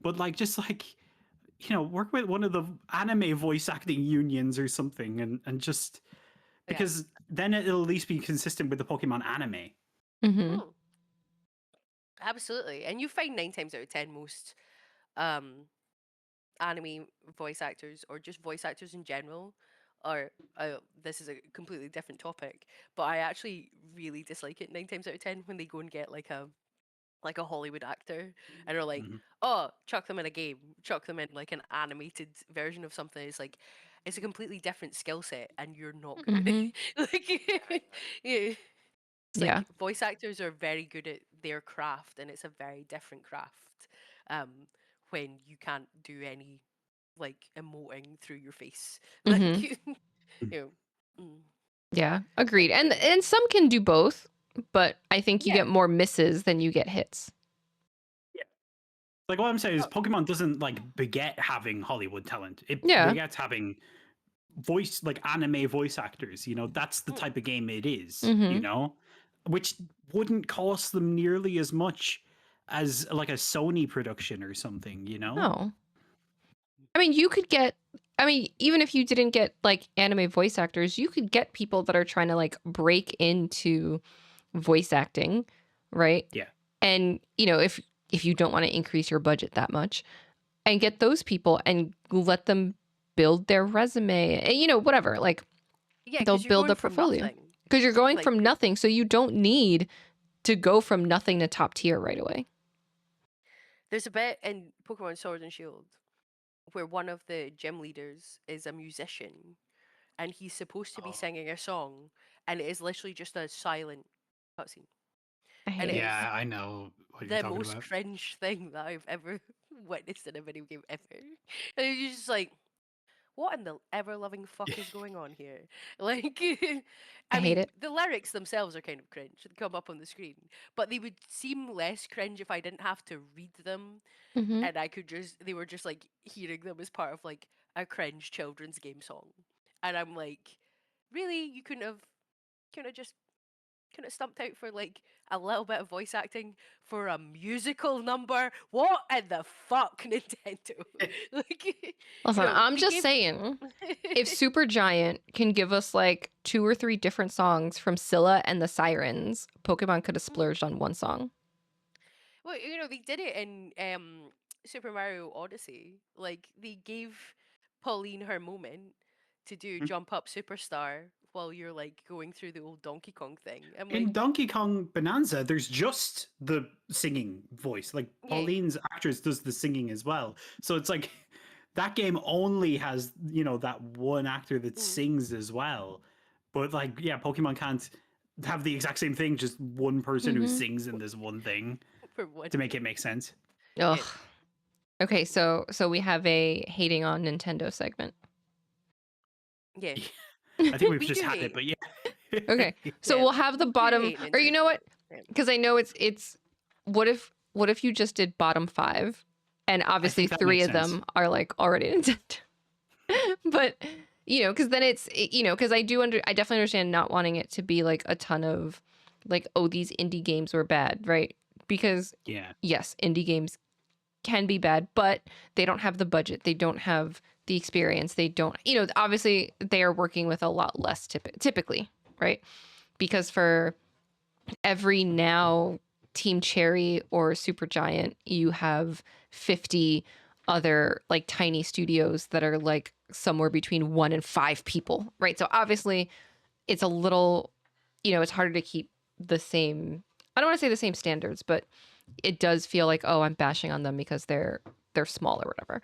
but like just like work with one of the anime voice acting unions or something and just Yeah. because then it'll at least be consistent with the Pokemon anime. Mm-hmm. Mm, absolutely. And you find 9 times out of 10 most um anime voice actors or just voice actors in general are this is a completely different topic, but I actually really dislike it 9 times out of 10 when they go and get like a Hollywood actor and are like, Mm-hmm. oh, chuck them in a game, chuck them in like an animated version of something. It's like it's a completely different skill set and you're not good at it. Mm-hmm. Like yeah. It's Yeah. like voice actors are very good at their craft and it's a very different craft. When you can't do any like emoting through your face. Like Mm-hmm. you know. Mm, Yeah. Agreed. like And some can do both, but I think you yeah. get more misses than you get hits. Like what I'm saying is Oh, Pokemon doesn't like beget having Hollywood talent. It Yeah. begets having voice like anime voice actors. That's the mm, type of game it is. Mm-hmm. Which wouldn't cost them nearly as much as like a Sony production or something. Oh. I mean, even if you didn't get like anime voice actors, you could get people that are trying to like break into voice acting, right? Yeah. And, if you don't want to increase your budget that much and get those people and let them build their resume, and, whatever, like yeah, they'll because you're build going a from portfolio nothing. because you're going Like from nothing. So you don't need to go from nothing to top tier right away. there's a bit in Pokemon Sword and Shield where one of the gym leaders is a musician and he's supposed to be Oh. singing a song and it is literally just a silent cutscene. I And hate it it. is Yeah, I know what you're the talking most about. cringe thing that I've ever witnessed in a video game ever. And you're just like, what in the ever loving fuck is going on here? Like, I I hate mean, it. the lyrics themselves are kind of cringe. They come up on the screen, but they would seem less cringe if I didn't have to read them Mm-hmm. and I could they were just like hearing them as part of like a cringe children's game song. And I'm like, really? You couldn't have just couldn't have stumped out for like a little bit of voice acting for a musical number? What in the fuck, Nintendo? Like, Listen, I'm they just gave. saying, if Supergiant can give us like 2 or 3 different songs from Scylla and the Sirens, Pokemon could have Mm. splurged on one song. Well, they did it in Super Mario Odyssey. Like they gave Pauline her moment to do Jump Up Superstar while you're like going through the old Donkey Kong thing. I'm In like, Donkey Kong Bonanza, there's just the singing voice. Like yeah. Pauline's actress does the singing as well. So it's like that game only has, that one actor that Mm, sings as well. But like, yeah, Pokemon can't have the exact same thing, just one person who Mm-hmm. sings in this one thing for one to make it thing. make sense. Ugh. Yeah. Okay, so we have a hating on Nintendo segment. Yeah, I think we've we just do had it, hate. but yeah. Okay, so Yeah, we'll have the we do bottom, hate or you know Nintendo. what? Yeah. Because I know it's. What if you just did bottom 5, and I obviously think that 3 makes of sense. them are like already Nintendo. But because then because I definitely understand not wanting it to be like a ton of like, oh, these indie games were bad, right? Because Yeah. yes, indie games can be bad, but they don't have the budget, they don't have the experience, they don't, obviously they are working with a lot less typically, right? Because for every now Team Cherry or Supergiant, you have 50 other like tiny studios that are like somewhere between 1 and 5 people, right? So obviously it's a little, it's harder to keep the same, I don't want to say the same standards, but it does feel like, oh, I'm bashing on them because they're small or whatever.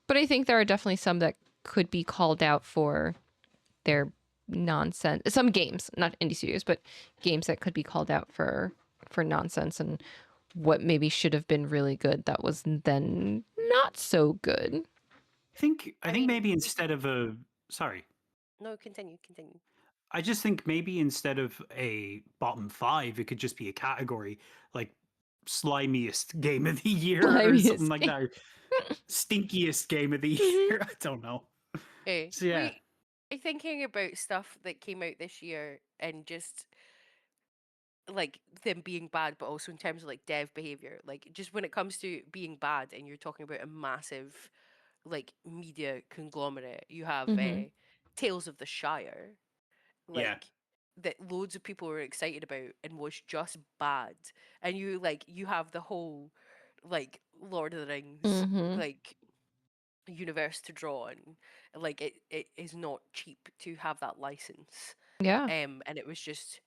But I think there are definitely some that could be called out for their nonsense. Some games, not indie studios, but games that could be called out for nonsense and what maybe should have been really good that was then not so good. I I think mean, maybe we could. instead of a sorry. No, continue. I just think maybe instead of a bottom 5, it could just be a category like slimiest game of the year or something Slimiest like game. that. Or stinkiest game of the Mhm. year. I don't know. Hey, So yeah. we are thinking about stuff that came out this year and just like them being bad, but also in terms of like dev behavior. Like just when it comes to being bad, and you're talking about a massive like media conglomerate, you have Mhm. Tales of the Shire, Yeah. like that loads of people were excited about and was just bad, and you have the whole like Lord of the Rings Mhm. like universe to draw on. Like it is not cheap to have that license. Yeah. And it was just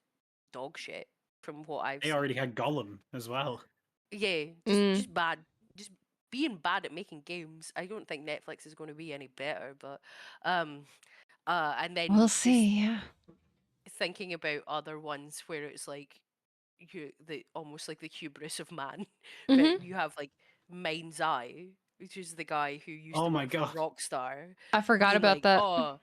dog shit from what I've They already seen. had Gollum as well. Yeah, Mm. just bad. Just being bad at making games. I don't think Netflix is going to be any better, but um and We'll then just see. Yeah. thinking about other ones where it's like the almost like the hubris of man, Mhm. but you have like Mind's Eye, which is the guy who used Oh to my work for god. Rockstar, I forgot being about like, that. oh,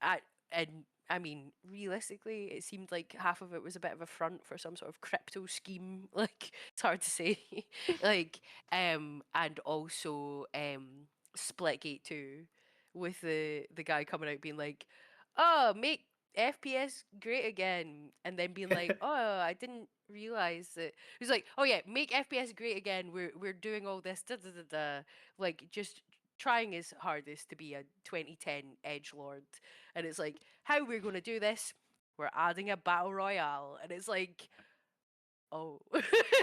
I, and I mean, realistically, it seemed like half of it was a bit of a front for some sort of crypto scheme. Like it's hard to say. Like, and also Splitgate 2, with the guy coming out being like, "Oh, make FPS great again," and then being like, "Oh, I didn't realize that." He's like, "Oh yeah, make FPS great again. We're doing all this da da da da." Like just trying his hardest to be a 2010 edge lord, and it's like, how we're going to do this, we're adding a battle royale, and it's like, oh.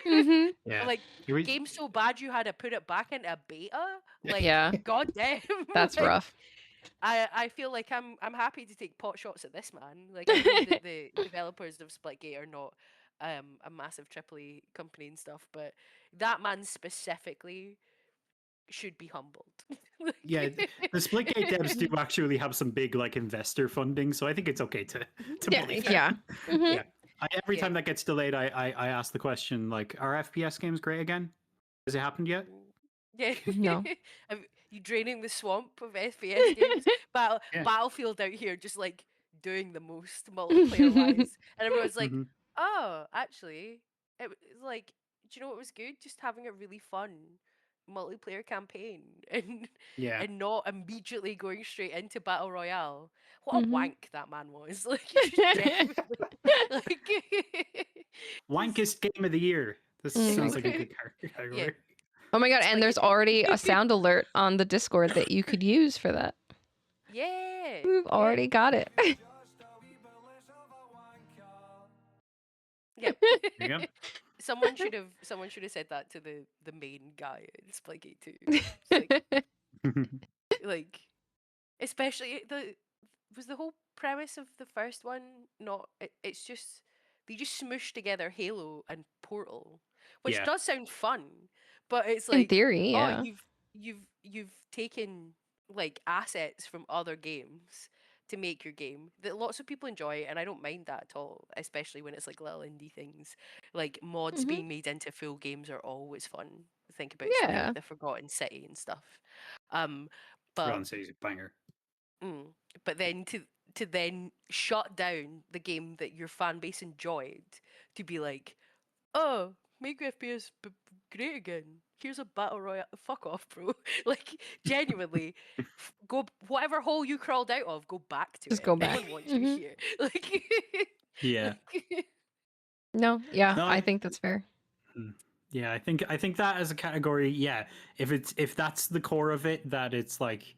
Mhm. Yeah. Like, You re- game so bad you had to put it back into a beta, like Yeah. god damn. That's Like rough. I feel like I'm happy to take pot shots at this man. Like I know that the developers of Splitgate are not a massive AAA company and stuff, but that man specifically should be humbled. yeah, the Splitgate devs do actually have some big like investor funding, so I think it's okay to Yeah. believe it. Yeah. Mhm. Yeah. Every Yeah. time that gets delayed, I ask the question like, are FPS games great again? Has it happened yet? Yeah. No. You draining the swamp of FPS games. Yeah. Battlefield out here just like doing the most multiplayer wise. And everyone's like, Hmm. oh, actually, it's like, do you know what was good? Just having a really fun multiplayer campaign Yeah. and not immediately going straight into Battle Royale. What a Mhm. wank that man was. Like he just genuinely like just Wankest game of the year. This Oh my sounds god. like a good yeah, category. Oh my god, and there's Splitgate already a 2. sound alert on the Discord that you could use for that. Yeah, We've yeah, already got it. yep. There you Someone should have said that to the main guy in Splitgate 2. It's go. like especially the whole premise of the first one not it's just they just smush together Halo and Portal, which Yeah. does sound fun, but it's In like, theory, oh, yeah. you've taken like assets from other games to make your game that lots of people enjoy, and I don't mind that at all, especially when it's like little indie things. Like mods Mhm. being made into full games are always fun. think about stuff Yeah. like the Forgotten City and stuff. But Forgotten City's a banger. mm, but then to then shut down the game that your fan base enjoyed to be like, oh, make FPS great again. Here's a battle royale. Fuck off, bro. Like, genuinely, go whatever hole you crawled out of, go back to Just it. go No back. one wants you here. Like, Yeah. No, yeah, No, I think that's fair. yeah, I think that as a category, yeah, if that's the core of it, that it's like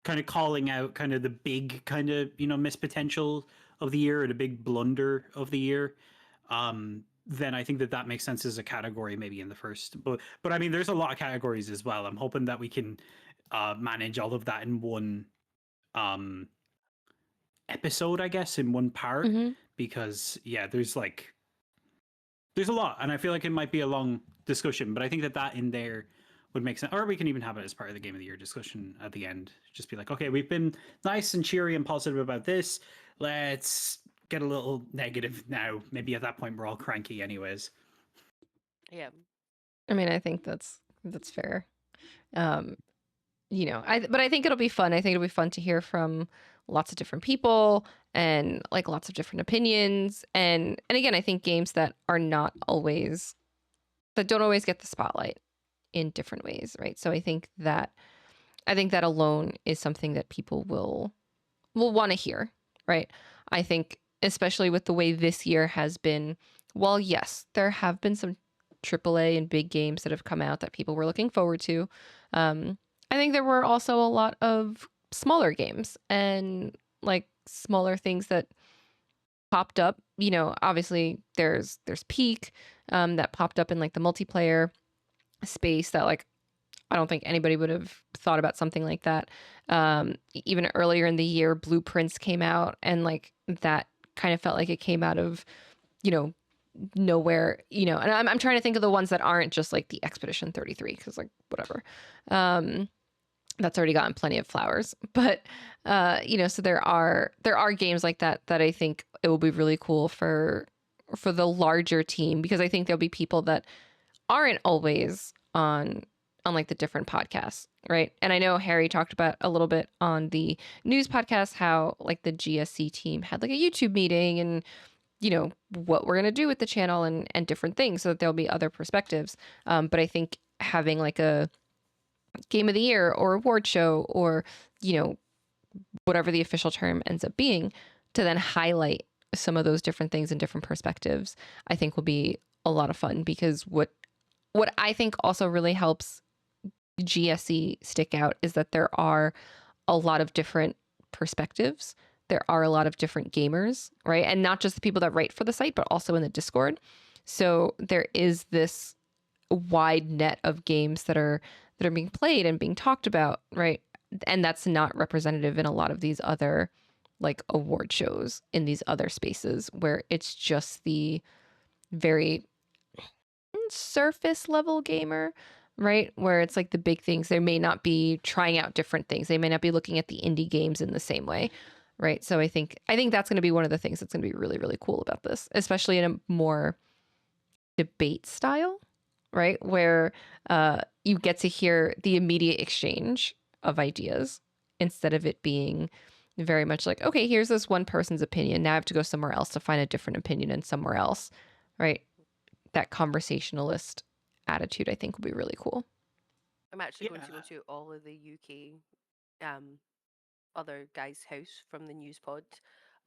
kind of calling out kind of the big kind of missed potential of the year or the big blunder of the year, then I think that makes sense as a category maybe in the first. But I mean, there's a lot of categories as well. I'm hoping that we can manage all of that in one um episode, I guess, in one part, Hmm. because yeah, there's a lot, and I feel like it might be a long discussion, but I think that in there would make sense. Or we can even have it as part of the game of the year discussion at the end. Just be like, okay, we've been nice and cheery and positive about this. Let's get a little negative now. Maybe at that point we're all cranky, anyways. yeah. I mean, I think that's fair. Um, but I think it'll be fun. I think it'll be fun to hear from lots of different people and like lots of different opinions. And again, I think games that don't always get the spotlight in different ways, right? So I think that alone is something that people will want to hear, right? I think especially with the way this year has been, well, yes, there have been some AAA and big games that have come out that people were looking forward to. I think there were also a lot of smaller games and like smaller things that popped up. Obviously there's Peak that popped up in like the multiplayer space that like I don't think anybody would have thought about something like that. Even earlier in the year, Blueprints came out, and like that kind of felt like it came out of, you know, nowhere. And I'm trying to think of the ones that aren't just like the Expedition 33, because like whatever, that's already gotten plenty of flowers. But so there are games like that I think it will be really cool for the larger team, because I think there'll be people that aren't always on like the different podcasts, right? And I know Harry talked about a little bit on the news podcast how like the GSC team had like a YouTube meeting and what we're gonna do with the channel and different things, so that there'll be other perspectives. But I think having like a game of the year or award show or whatever the official term ends up being, to then highlight some of those different things and different perspectives, I think will be a lot of fun. Because what I think also really helps GSE stick out is that there are a lot of different perspectives. There are a lot of different gamers, right? And not just the people that write for the site, but also in the Discord. So there is this wide net of games that are being played and being talked about, right? And that's not representative in a lot of these other like award shows in these other spaces, where it's just the very surface level gamer, right? Where it's like the big things. They may not be trying out different things. They may not be looking at the indie games in the same way, right? So I think that's going to be one of the things that's going to be really, really cool about this, especially in a more debate style, right? Where you get to hear the immediate exchange of ideas instead of it being very much like, okay, here's this one person's opinion. Now I have to go somewhere else to find a different opinion in somewhere else, right? That conversationalist attitude, I think, would be really cool. I'm actually going to go Yeah. to all of the UK other guy's house from the news pod,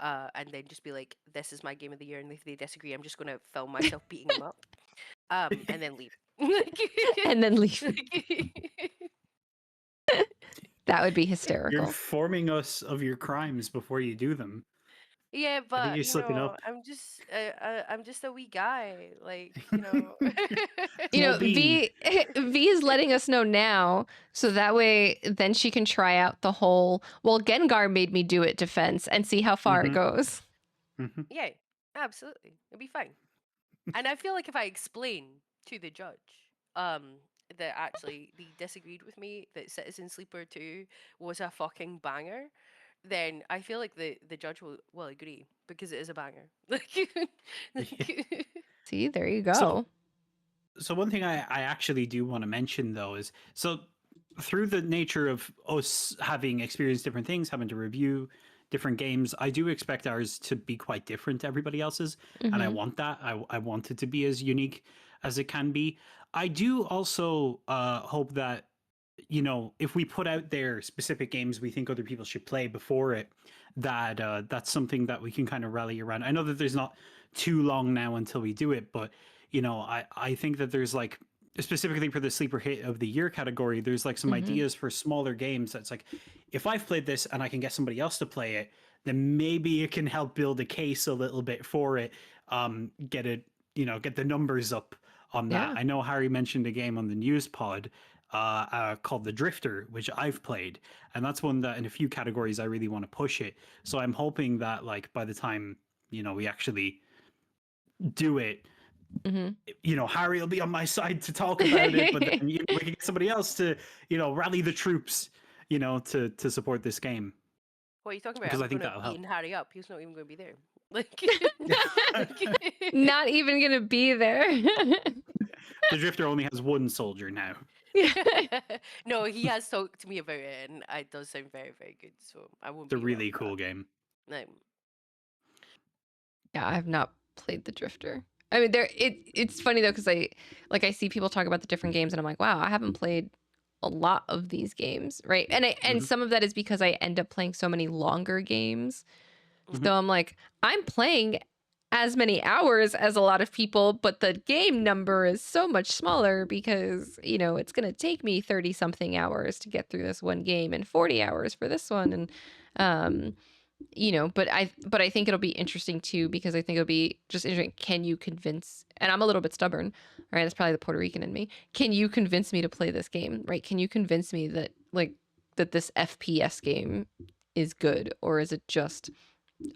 and then just be like, "This is my game of the year," and if they disagree, I'm just gonna film myself beating them up, and then leave. And then leave. That would be You're hysterical. informing us of your crimes before you do them. Yeah, I think but you're slipping up. I'm just a wee guy, like, you know. Small bean. V is letting us know now, so that way then she can try out the whole, well, Gengar made me do it defense and see how far it Mhm. goes. Mhm. Yeah, absolutely, it'll be fine. And I feel like if I explain to the judge, that actually they disagreed with me that Citizen Sleeper 2 was a fucking banger, then I feel like the judge will agree, because it is a banger. Like, See, there you So go. So one thing I actually do want to mention though is so through the nature of us having experienced different things, having to review different games, I do expect ours to be quite different to everybody else's, and I Mm-hmm. want that. I want it to be as unique as it can be. I do also hope that if we put out there specific games we think other people should play before it, that that's something that we can kind of rally around. I know that there's not too long now until we do it, but I think that there's like specifically for the sleeper hit of the year category, there's like some Mm-hmm. ideas for smaller games that's like if I've played this and I can get somebody else to play it, then maybe it can help build a case a little bit for it. Get it, get the numbers up on that. Yeah. I know Harry mentioned a game on the news pod called The Drifter, which I've played, and that's one that in a few categories I really want to push it. So I'm hoping that like by the time we actually do it, Mm-hmm. Harry will be on my side to talk about it, but then we can get somebody else to rally the troops, to support this game What are you talking about? because I'm I think gonna that'll help. beaten Harry up. He's not even gonna be there. Like, Not even gonna be there. The Drifter only has one soldier now. no, he has talked to me about it, and it does sound very, very good. So I won't It's a beat him up really for cool game. that. Yeah, I have not played the Drifter. I mean, it's funny though because I see people talk about the different games and I'm like, wow, I haven't played a lot of these games, right? And Mhm. some of that is because I end up playing so many longer games. Mhm. So I'm like, I'm playing as many hours as a lot of people, but the game number is so much smaller because, it's going to take me 30 something hours to get through this one game and 40 hours for this one. And, but I think it'll be interesting too, because I think it'll be just interesting. Can you convince, and I'm a little bit stubborn, right? That's probably the Puerto Rican in me. Can you convince me to play this game, right? Can you convince me that that this FPS game is good, or is it just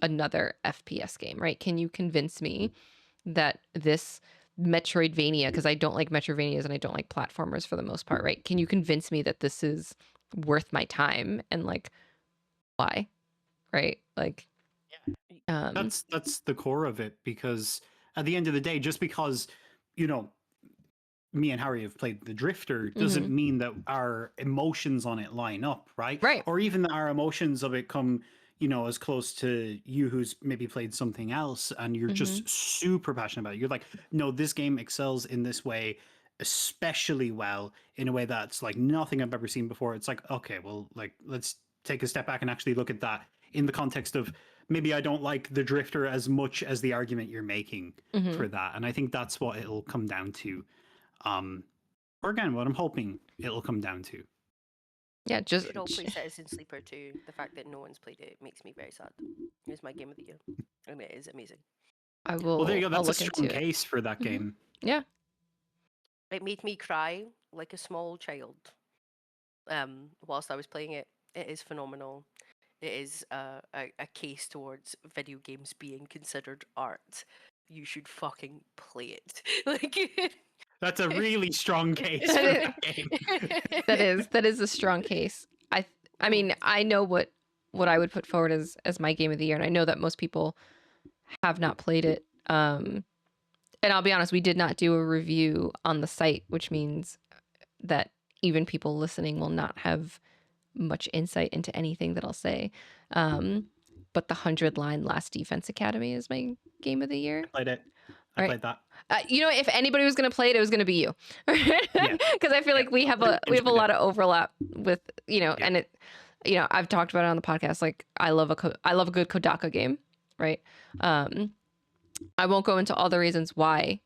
another FPS game, right? Can you convince me that this Metroidvania, because I don't like Metroidvanias and I don't like platformers for the most part, right? Can you convince me that this is worth my time and like why, right? Like, That's the core of it because at the end of the day, just because you know me and Harry have played The Drifter doesn't mhm, mean that our emotions on it line up, right? right. Or even that our emotions of it come, as close to you who's maybe played something else and you're Hmm. just super passionate about it. You're like, no, this game excels in this way, especially well, in a way that's like nothing I've ever seen before. It's like, okay, well, like let's take a step back and actually look at that in the context of maybe I don't like The Drifter as much as the argument you're making Hmm. for that. And I think that's what it'll come down to. Um, or again, what I'm hoping it'll come down to. Yeah, We just should all play Citizen Sleeper too. The fact that no one's played it makes me very sad. It's my game of the year. I mean, it is amazing. Well, there you go. I'll That's a look into strong it. case for that Hmm. game. Yeah. It made me cry like a small child. Whilst I was playing it, it is phenomenal. It is a case towards video games being considered art. You should fucking play it. Like, That's a really strong case That for is, that game. that is a strong case. I mean, I know what I would put forward as my game of the year, and I know that most people have not played it. And I'll be honest, we did not do a review on the site, which means that even people listening will not have much insight into anything that I'll say. But the 100-line Last Defense Academy is my game of the year. I played it. I Right. played that. If anybody was going to play it, it was going to be you, Yeah. because I feel like we have a Enjoyed lot it. of overlap with Yeah. and it, I've talked about it on the podcast. Like I love a good Kodaka game, right? I won't go into all the reasons why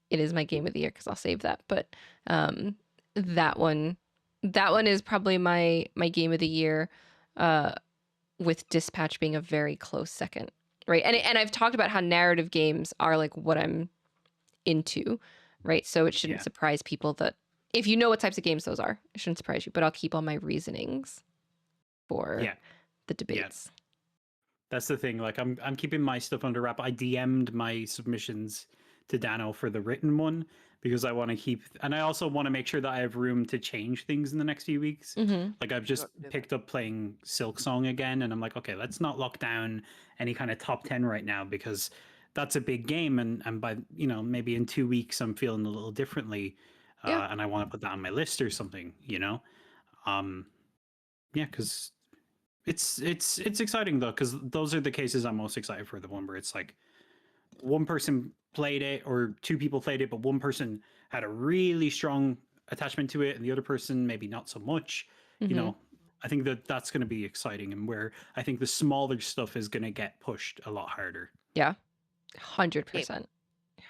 it is my game of the year because I'll save that. But um, that one, is probably my game of the year, with Dispatch being a very close second, right? And I've talked about how narrative games are like what I'm into, right? So it shouldn't Yeah. surprise people that if you know what types of games those are, it shouldn't surprise you. But I'll keep all my reasonings for Yeah. the debates. That's the thing. Like I'm keeping my stuff under wrap. I DM'd my submissions to Dano for the written one because I want to keep, and I also want to make sure that I have room to change things in the next few weeks. Mm-hmm. Like I've just picked up playing Silk Song again, and I'm like, okay, let's not lock down any kind of top 10 right now because that's a big game, and by maybe in 2 weeks I'm feeling a little differently, Yeah. and I want to put that on my list or something. Um, yeah, because it's exciting though, because those are the cases I'm most excited for. The one where it's like one person played it or two people played it, but one person had a really strong attachment to it and the other person maybe not so much. You Mm-hmm. know, I think that that's going to be exciting, and where I think the smaller stuff is going to get pushed a lot harder. Yeah. Yep, 100%.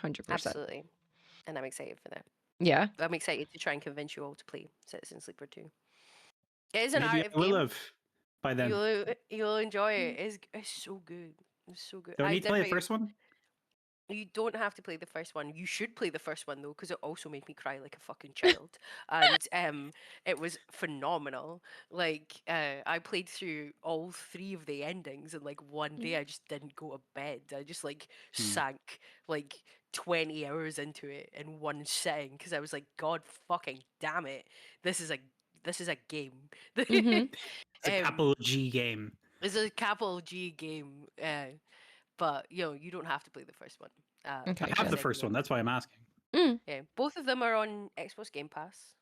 100%. absolutely. And I'm excited for that. Yeah. I'm excited to try and convince you all to play Citizen Sleeper 2. It is a Maybe I narrative will game. have by then. You'll enjoy it. It's so good. It's so good. Do I I need to did play the buy first one? You don't have to play the first one. You should play the first one though, because it also made me cry like a fucking child, and it was phenomenal. Like, I played through all 3 of the endings in like one day. I just didn't go to bed. I just like Hmm. sank like 20 hours into it in one sitting because I was like, God fucking damn it, this is a game. Mm-hmm. It's a um, capital G game. it's a capital G game. But you don't have to play the first one. Okay, I Play the have the good. second first one. one. That's why I'm asking. Mm. Yeah, both of them are on Xbox Game Pass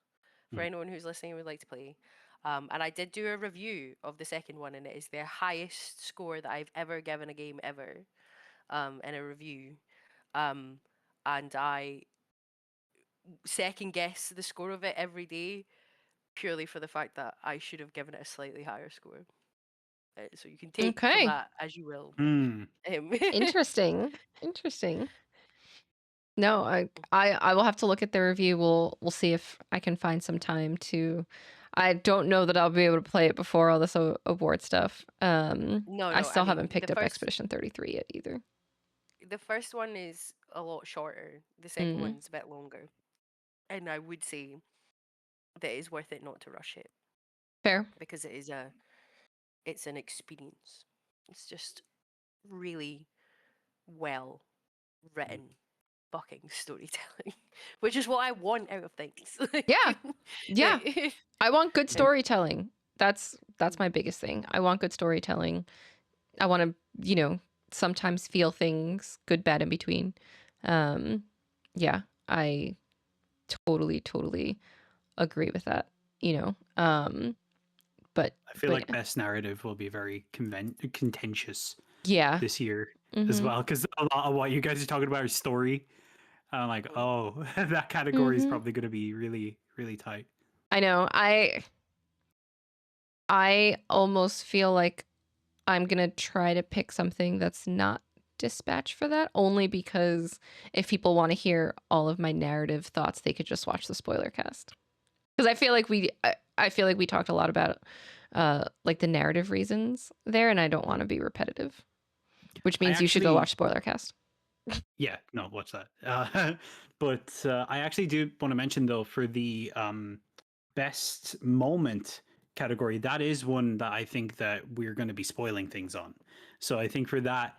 for Hmm. anyone who's listening and would like to play. And I did do a review of the second one, and it is the highest score that I've ever given a game ever, in a review. Um, and I second guess the score of it every day purely for the fact that I should have given it a slightly higher score. So you can take from Okay. that as you will. Hmm. Interesting. Interesting. No, I will have to look at the review. We'll see if I can find some time to. I don't know that I'll be able to play it before all this award stuff. No, I no. I still haven't mean, picked up Expedition 33 yet either. the first one is a lot shorter. The second Mm, one's a bit longer, and I would say that it's worth it not to rush it fair. because it's an experience. It's just really well written fucking storytelling, which is what I want out of things. Yeah. Yeah. I want good And storytelling. That's my biggest thing. I want good storytelling. I want to, sometimes feel things, good, bad, in between. Um, yeah, I totally agree with that. You know, but I feel but like yeah, best narrative will be very contentious yeah. this year as Mm-hmm. well, because a lot of what you guys are talking about is story. I'm like, mm, oh, that category is Mm-hmm. probably going to be really, really tight. I know. I almost feel like I'm gonna try to pick something that's not Dispatch for that, only because if people want to hear all of my narrative thoughts, they could just watch the spoiler cast. Because I feel like we talked a lot about like the narrative reasons there, and I don't want to be repetitive, which I means you should go actually, watch spoiler cast. yeah, no, watch that. But I actually do want to mention though, for the best moment category, that is one that I think that we're going to be spoiling things on. So I think for that,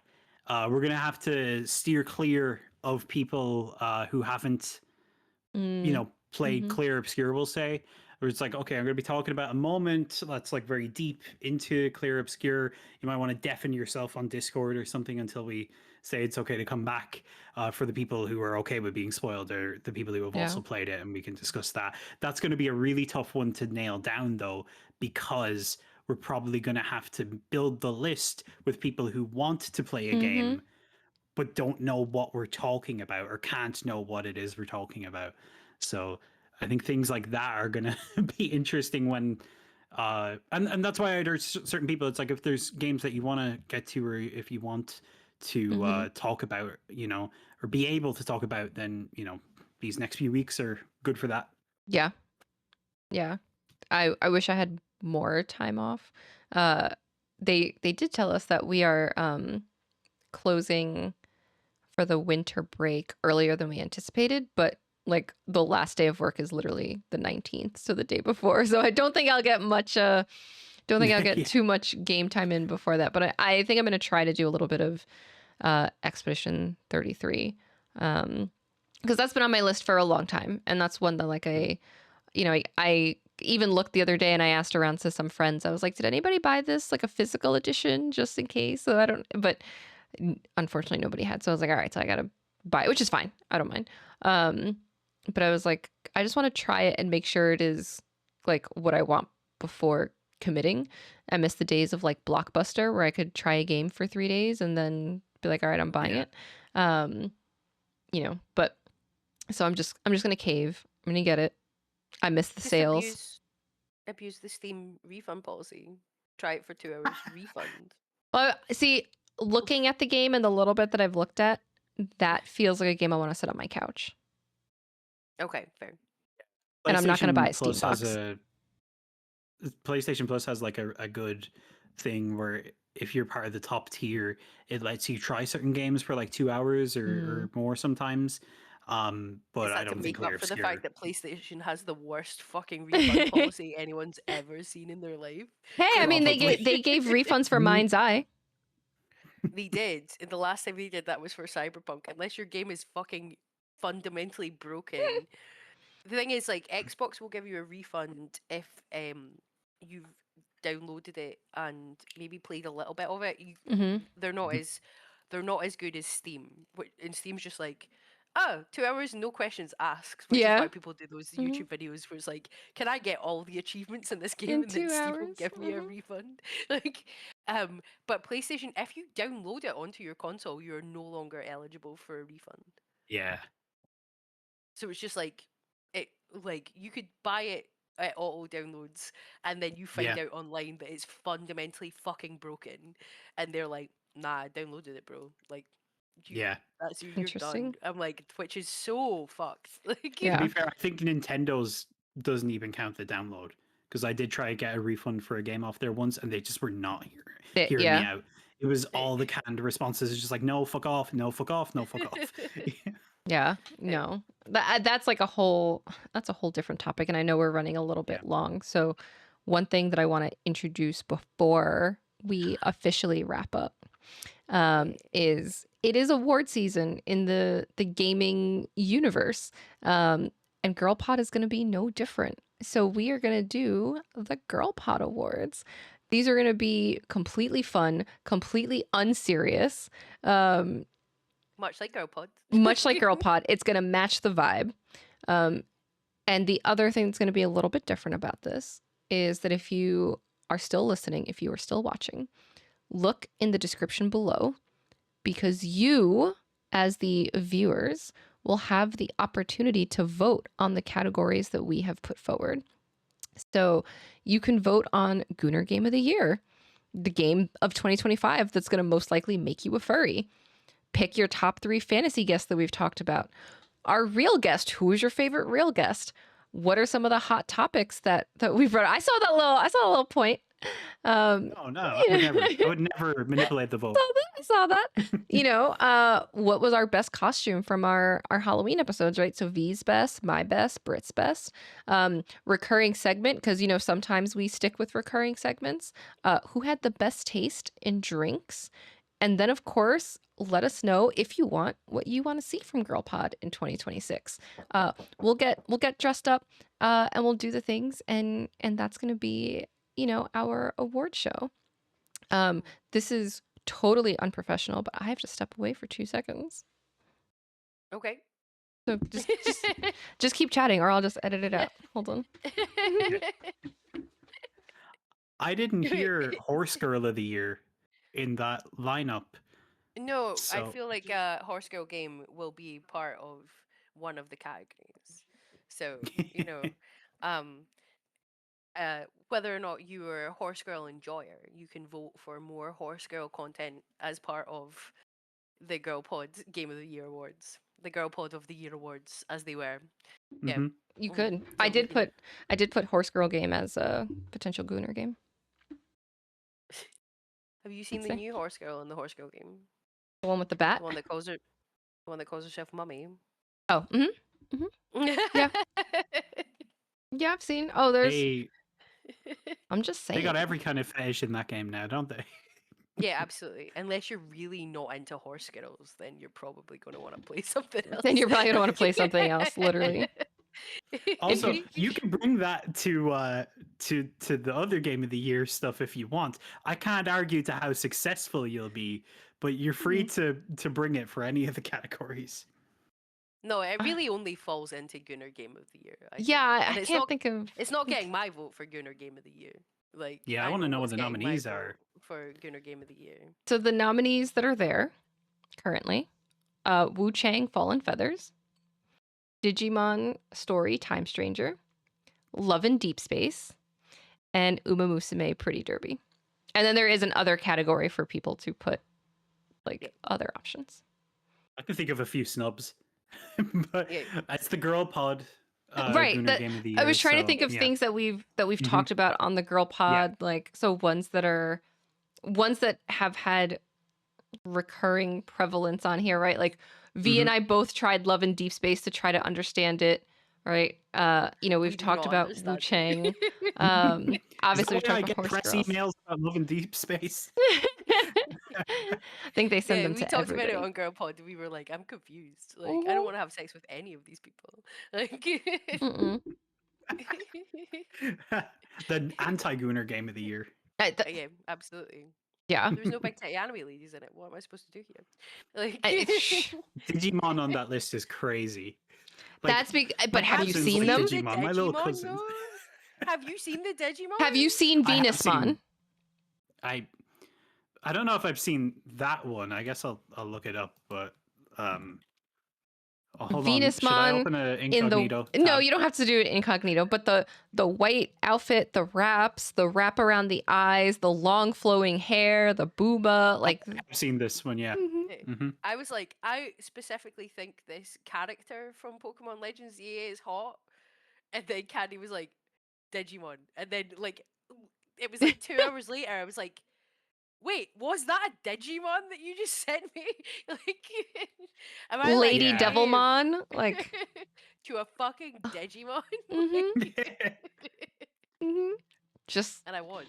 we're going to have to steer clear of people who haven't Mm, played mm-hmm. Clear Obscure, we'll say, where it's like, okay, I'm going to be talking about a moment that's like very deep into Clear Obscure. You might want to deafen yourself on Discord or something until we say it's okay to come back, for the people who are okay with being spoiled, or the people who have Yeah. also played it, and we can discuss that. That's going to be a really tough one to nail down, though, because we're probably going to have to build the list with people who want to play a Mm-hmm. game but don't know what we're talking about or can't know what it is we're talking about. So I think things like that are going to be interesting when and that's why I urge certain people, it's like if there's games that you want to get to, or if you want to Mm-hmm. talk about, or be able to talk about, then these next few weeks are good for that. Yeah. Yeah. I wish I had more time off. Uh, they did tell us that we are closing for the winter break earlier than we anticipated, but like the last day of work is literally the 19th, so the day before. So I don't think I'll get much don't think I'll get Yeah. too much game time in before that, but I think I'm going to try to do a little bit of Expedition 33. Because that's been on my list for a long time, and that's one that like I even looked the other day and I asked around to some friends. I was like, did anybody buy this like a physical edition just in case? So I don't, but Unfortunately, nobody had. So I was like, all right, so I gotta buy it, which is fine. I don't mind. But I was like, I just want to try it and make sure it is like what I want before committing. I miss the days of like Blockbuster where I could try a game for 3 days and then be like, all right, I'm buying Yeah. it. But so I'm just gonna cave. I'm gonna get it. I miss the Just sales. abuse the Steam refund policy. Try it for 2 hours, refund. Well, see, looking at the game and the little bit that I've looked at, that feels like a game I want to sit on my couch. Okay, fair. And I'm not gonna buy a PlayStation Steam Plus has box. PlayStation Plus has like a good thing where if you're part of the top tier, it lets you try certain games for like 2 hours or more sometimes. But Is I that to don't think make up they're for the obscure. fact that PlayStation has the worst fucking refund policy anyone's ever seen in their life? Hey, I mean Probably. they gave refunds for Mind's Eye. They did. And the last time they did that was for Cyberpunk. Unless your game is fucking fundamentally broken. The thing is, like, Xbox will give you a refund if you've downloaded it and maybe played a little bit of it. Mm-hmm. They're not as good as Steam. And Steam's just like, oh, 2 hours, no questions asked, which is Yeah. why people do those YouTube videos where it's like, can I get all the achievements in this game In and then 2 Steam will hours. give me a refund? Like, but PlayStation, if you download it onto your console, you're no longer eligible for a refund. Yeah. So it's just like you could buy it at auto downloads and then you find Yeah. out online that it's fundamentally fucking broken and they're like, nah, I downloaded it, bro. Like Yeah. you're done. Interesting. I'm like, which is so fucked. Like To Yeah. be fair, I think Nintendo's doesn't even count the download because I did try to get a refund for a game off there once, and they just were not hearing me Yeah. out. It was all the canned responses. It's just like, no, fuck off, no, fuck off, no, fuck off. Yeah. No. That's like that's a whole different topic. And I know we're running a little bit Yeah. long. So one thing that I want to introduce before we officially wrap up is it is award season in the gaming universe. And Girl Pod is going to be no different. So we are going to do the Girl Pod Awards. These are going to be completely fun, completely unserious. much like GirlPod. Much like Girl Pod, it's going to match the vibe. And the other thing that's going to be a little bit different about this is that if you are still listening, if you are still watching, look in the description below because you, as the viewers, will have the opportunity to vote on the categories that we have put forward. So you can vote on Gooner Game of the Year, the game of 2025 that's going to most likely make you a furry. Pick your top 3 fantasy guests that we've talked about. Our real guest, who is your favorite real guest? What are some of the hot topics that we've read? I saw a little point. No, I would never manipulate the vote. I saw that. What was our best costume from our Halloween episodes, right? So V's best, my best, Brit's best. Recurring segment, because sometimes we stick with recurring segments. Who had the best taste in drinks? And then, of course, let us know if you want what you want to see from Girl Pod in 2026. We'll get dressed up and we'll do the things, and that's going to be our award show. This is totally unprofessional, but I have to step away for 2 seconds. Okay. So just keep chatting, or I'll just edit it out. Hold on. I didn't hear Horse Girl of the Year in that lineup. No, I So- feel like Horse Girl Game will be part of one of the categories. So, whether or not you are a Horse Girl enjoyer, you can vote for more Horse Girl content as part of the Girl Pod Game of the Year Awards. The Girl Pod of the Year Awards, as they were. Yeah. Mhm. You Mm, could. so I we did put Horse Girl Game as a potential Gooner game. Have you seen the say. new Horse Girl in the Horse Girl game? The one with the bat. The one that calls herself Mummy. Oh, Yeah. Yeah, I've seen. Oh, there's. I'm just saying. They got every kind of fetish in that game now, don't they? Yeah, absolutely. Unless you're really not into horse girls, then you're probably going to want to play something else. Then you're probably gonna want to play something else, literally. Also, you can bring that to the other Game of the Year stuff if you want. I can't argue to how successful you'll be, but you're free to bring it for any of the categories. No, it really only falls into Gooner Game of the Year. I think. Yeah, And I can't think of. It's not getting my vote for Gooner Game of the Year. Like, Yeah, I I want know to know what what's the getting my nominees vote are. for Gooner Game of the Year. So the nominees that are there currently, Wu Chang Fallen Feathers, Digimon Story Time Stranger, Love in Deep Space, and Uma Musume Pretty Derby. And then there is an other category for people to put like other options. I can think of a few snubs, but Yeah. it's the Girl Pod Right. Gooner Game of the Year. I was trying to so, think of yeah. things that we've Mhm. talked about on the Girl Pod, Yeah. like so ones that have had recurring prevalence on here, right? Like V and I both tried Love in Deep Space to try to understand it, right? You know, we've We do talked not about Wu understand Chang. it. Is Obviously that we've why I talked about get Horse press Girls. emails about Love in Deep Space? I think they send Yeah, them we to talked everybody. about it on Girl Pod. We were like, I'm confused. Like, I Mhm. don't want to have sex with any of these people. Like, Mm-mm. The anti-Gooner Game of the Year. yeah, absolutely. Yeah. There's no big titty anime ladies in it. What am I supposed to do here? Like, Digimon on that list is crazy. Like, That's big. my But have you cousins seen like them? Digimon. My little cousins. Though? Have you seen the Digimon? Have you seen I have Venusmon? seen. I don't know if I've seen that one. I guess I'll look it up. But hold on. Should I Venusmon open an in the incognito no, tab? you don't have to do it incognito. But the white outfit, the wraps, the wrap around the eyes, the long flowing hair, the booba, like. I've seen this one. Yeah. Mhm. Mm-hmm. I was like, I specifically think this character from Pokemon Legends EA is hot. And then Candy was like, Digimon. And then, like, it was like 2 hours later, I was like, wait, was that a Digimon that you just sent me? Like, am I like Lady Yeah. Devilmon, like. to a fucking Digimon? Mhm. Mhm. Just. And I was.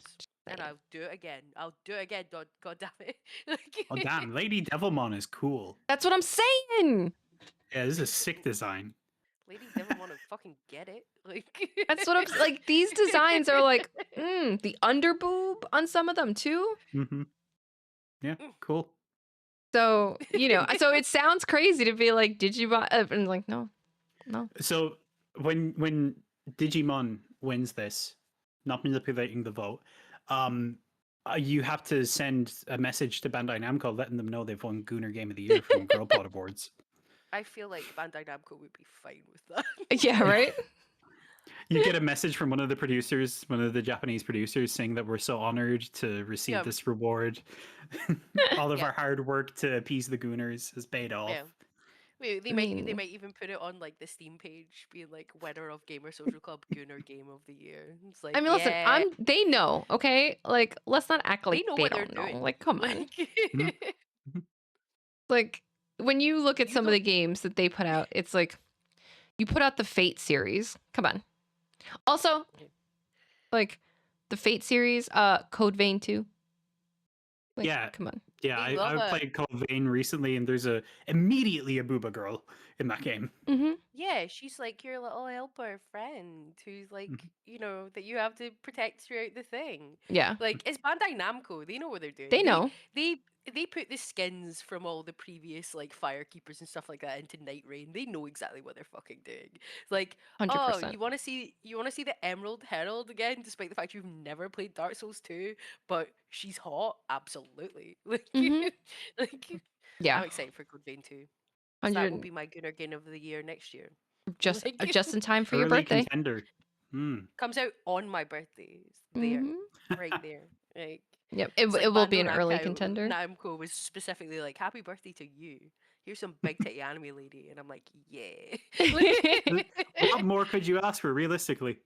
And I'll do it again. I'll do it again. God damn it. Oh damn, Lady Devilmon is cool. That's what I'm saying. Yeah, this is a sick design. Lady Devilmon would fucking get it. Like, That's what I'm like. These designs are like the underboob on some of them too. Mm-hmm. Yeah, cool. So so it sounds crazy to be like Digimon, and like no. So when Digimon wins this, not manipulating the vote, you have to send a message to Bandai Namco letting them know they've won Gooner Game of the Year from Girl Pod Awards. I feel like Bandai Namco would be fine with that. Yeah, right. You get a message from one of the producers, one of the Japanese producers, saying that we're so honored to receive this reward. All of our hard work to appease the Gooners has paid off. Yeah. Wait, they might even put it on like the Steam page, being like winner of Gamer Social Club Gooner Game of the Year. It's like, I mean, listen, yeah, they know, okay? Like, let's not act like they know they what they're don't know. doing. Like, come on. Like, Like, when you look at You some of don't- the games that they put out, it's like you put out the Fate series. Come on. Also, like the Fate series, Code Vein 2. Like, Yeah. come on. Yeah, They love I it. played Code Vein recently, and there's immediately a booba girl in that game. Mm-hmm. yeah, she's like your little helper friend who's like, that you have to protect throughout the thing. Yeah, Like, it's Bandai Namco. They know what they're doing. they know. They put the skins from all the previous like Firekeepers and stuff like that into Night Rain. They know exactly what they're fucking doing. Like, 100%. you want to see the Emerald Herald again, despite the fact you've never played Dark Souls 2, but she's hot, absolutely. Like, Mhm. like Yeah, I'm excited for Code Vein 2. So that will 100. be my Gunner Game of the Year next year. Just Like, just in time for your Early birthday. contender. Hmm. comes out on my birthday. It's there, Mhm. right there. Like, Yep, it's like it will be Bandai an early Namco- contender. Namco was specifically like, "Happy birthday to you. Here's some big titty anime lady," and I'm like, "Yeah." What more could you ask for, realistically?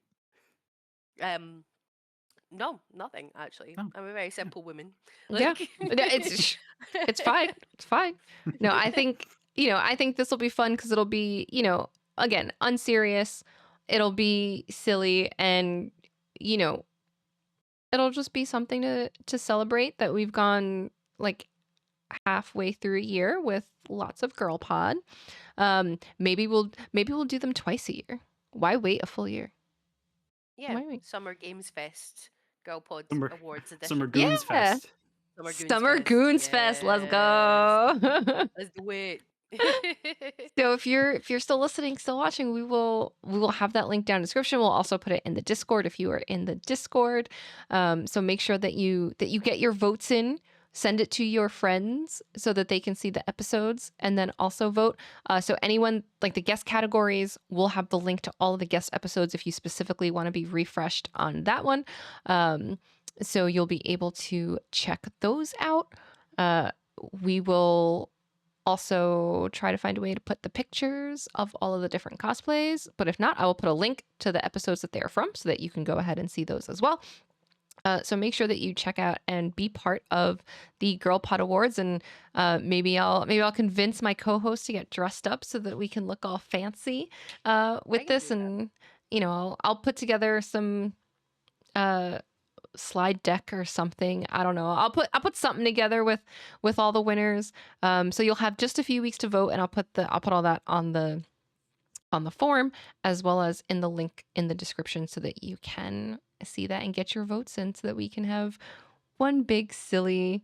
No, nothing actually. No. I'm a very simple woman. Yeah, Like, it's fine. It's fine. No, I think this will be fun because it'll be again unserious. It'll be silly, and it'll just be something to celebrate that we've gone like halfway through a year with lots of Girl Pod. Maybe we'll do them twice a year. Why wait a full year? Yeah, Why wait? Summer Games Fest, Girl Pod Summer Awards edition. Summer Goons Yeah. Fest. Summer Goons Fest. Let's go. Let's do it. So if you're still listening, still watching, we will have that link down in the description. We'll also put it in the Discord if you are in the Discord. So make sure that you get your votes in. Send it to your friends so that they can see the episodes and then also vote. So anyone, like the guest categories, we'll have the link to all of the guest episodes if you specifically want to be refreshed on that one. So you'll be able to check those out. We will also try to find a way to put the pictures of all of the different cosplays. But if not, I will put a link to the episodes that they are from so that you can go ahead and see those as well. So make sure that you check out and be part of the Girl Pod Awards, and maybe I'll convince my co-host to get dressed up so that we can look all fancy with this, and I'll put together some slide deck or something. I don't know. I'll put something together with all the winners. So you'll have just a few weeks to vote, and I'll put all that on the form as well as in the link in the description so that you can see that and get your votes in so that we can have one big silly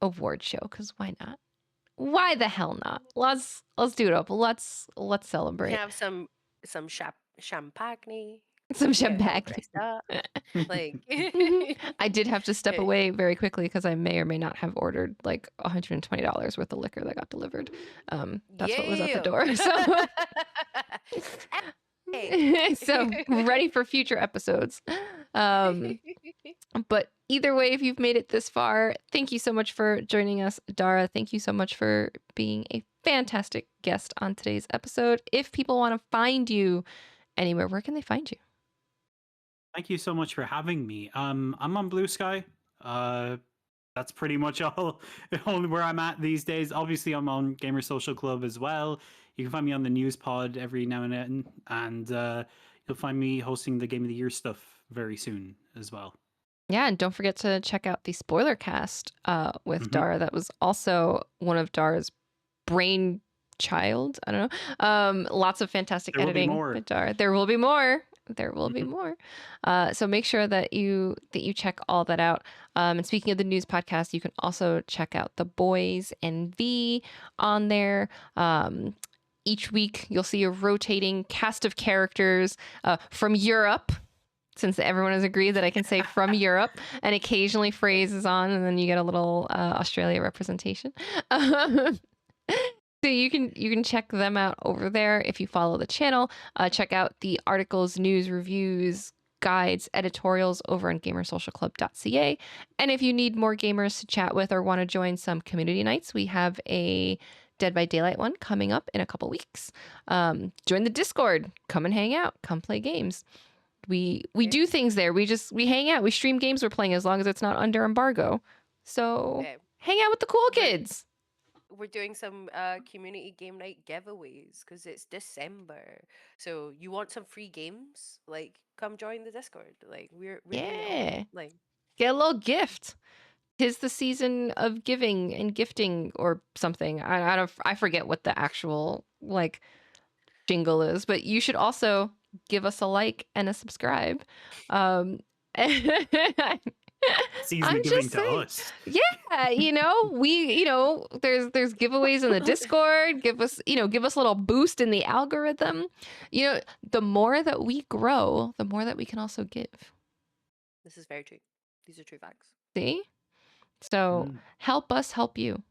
award show, because why not? Why the hell not? Let's do it up. Let's celebrate. We have some champagne. Some champagne. Like I did have to step away very quickly because I may or may not have ordered like $120 worth of liquor that got delivered. That's what was at the door. So so ready for future episodes. But either way, if you've made it this far, thank you so much for joining us, Dara. Thank you so much for being a fantastic guest on today's episode. If people want to find you anywhere, where can they find you? Thank you so much for having me. I'm on Blue Sky. That's pretty much all where I'm at these days. Obviously, I'm on Gamer Social Club as well. You can find me on the news pod every now and then, and you'll find me hosting the Game of the Year stuff very soon as well. Yeah, and don't forget to check out the spoiler cast with Dara. That was also one of Dara's brainchild. I don't know. Lots of fantastic editing with Dara. There will be more. There will be more. So make sure that you check all that out. And speaking of the news podcast, you can also check out The Boys and V on there. Each week, you'll see a rotating cast of characters from Europe, since everyone has agreed that I can say from Europe, and occasionally phrases on, and then you get a little Australia representation. So you can check them out over there if you follow the channel. Check out the articles, news, reviews, guides, editorials over on gamersocialclub.ca. And if you need more gamers to chat with or want to join some community nights, we have a Dead by Daylight one coming up in a couple weeks. Join the Discord. Come and hang out. Come play games. We do things there. We hang out. We stream games we're playing as long as it's not under embargo. So hang out with the cool kids. We're doing some community game night giveaways because it's December. So you want some free games? Like, come join the Discord. Like, we're like, get a little gift. 'Tis the season of giving and gifting or something. I forget what the actual like jingle is, but you should also give us a like and a subscribe. Season giving to us. Yeah, there's giveaways in the Discord. Give us a little boost in the algorithm. The more that we grow, the more that we can also give. This is very true. These are true facts. See? So help us help you.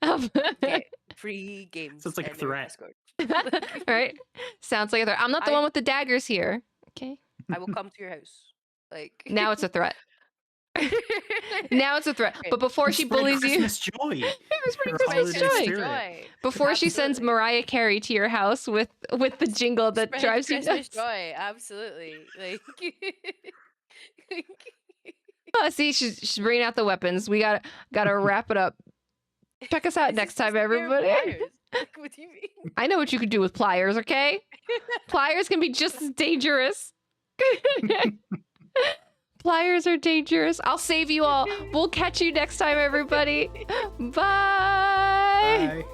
Get free games. Sounds like a threat. Right? Sounds like a threat. I'm not the one with the daggers here. Okay. I will come to your house. Like now it's a threat. Now it's a threat. But before she bullies Christmas joy. Christmas joy. Before she sends Mariah Carey to your house with the jingle that drives you Christmas nuts. joy, absolutely. Like Oh, see, she's bringing out the weapons. We gotta wrap it up. Check us out next time, everybody. What do you mean? I know what you could do with pliers, okay? Pliers can be just as dangerous. Pliers are dangerous. I'll save you all. We'll catch you next time, everybody. Bye. Bye.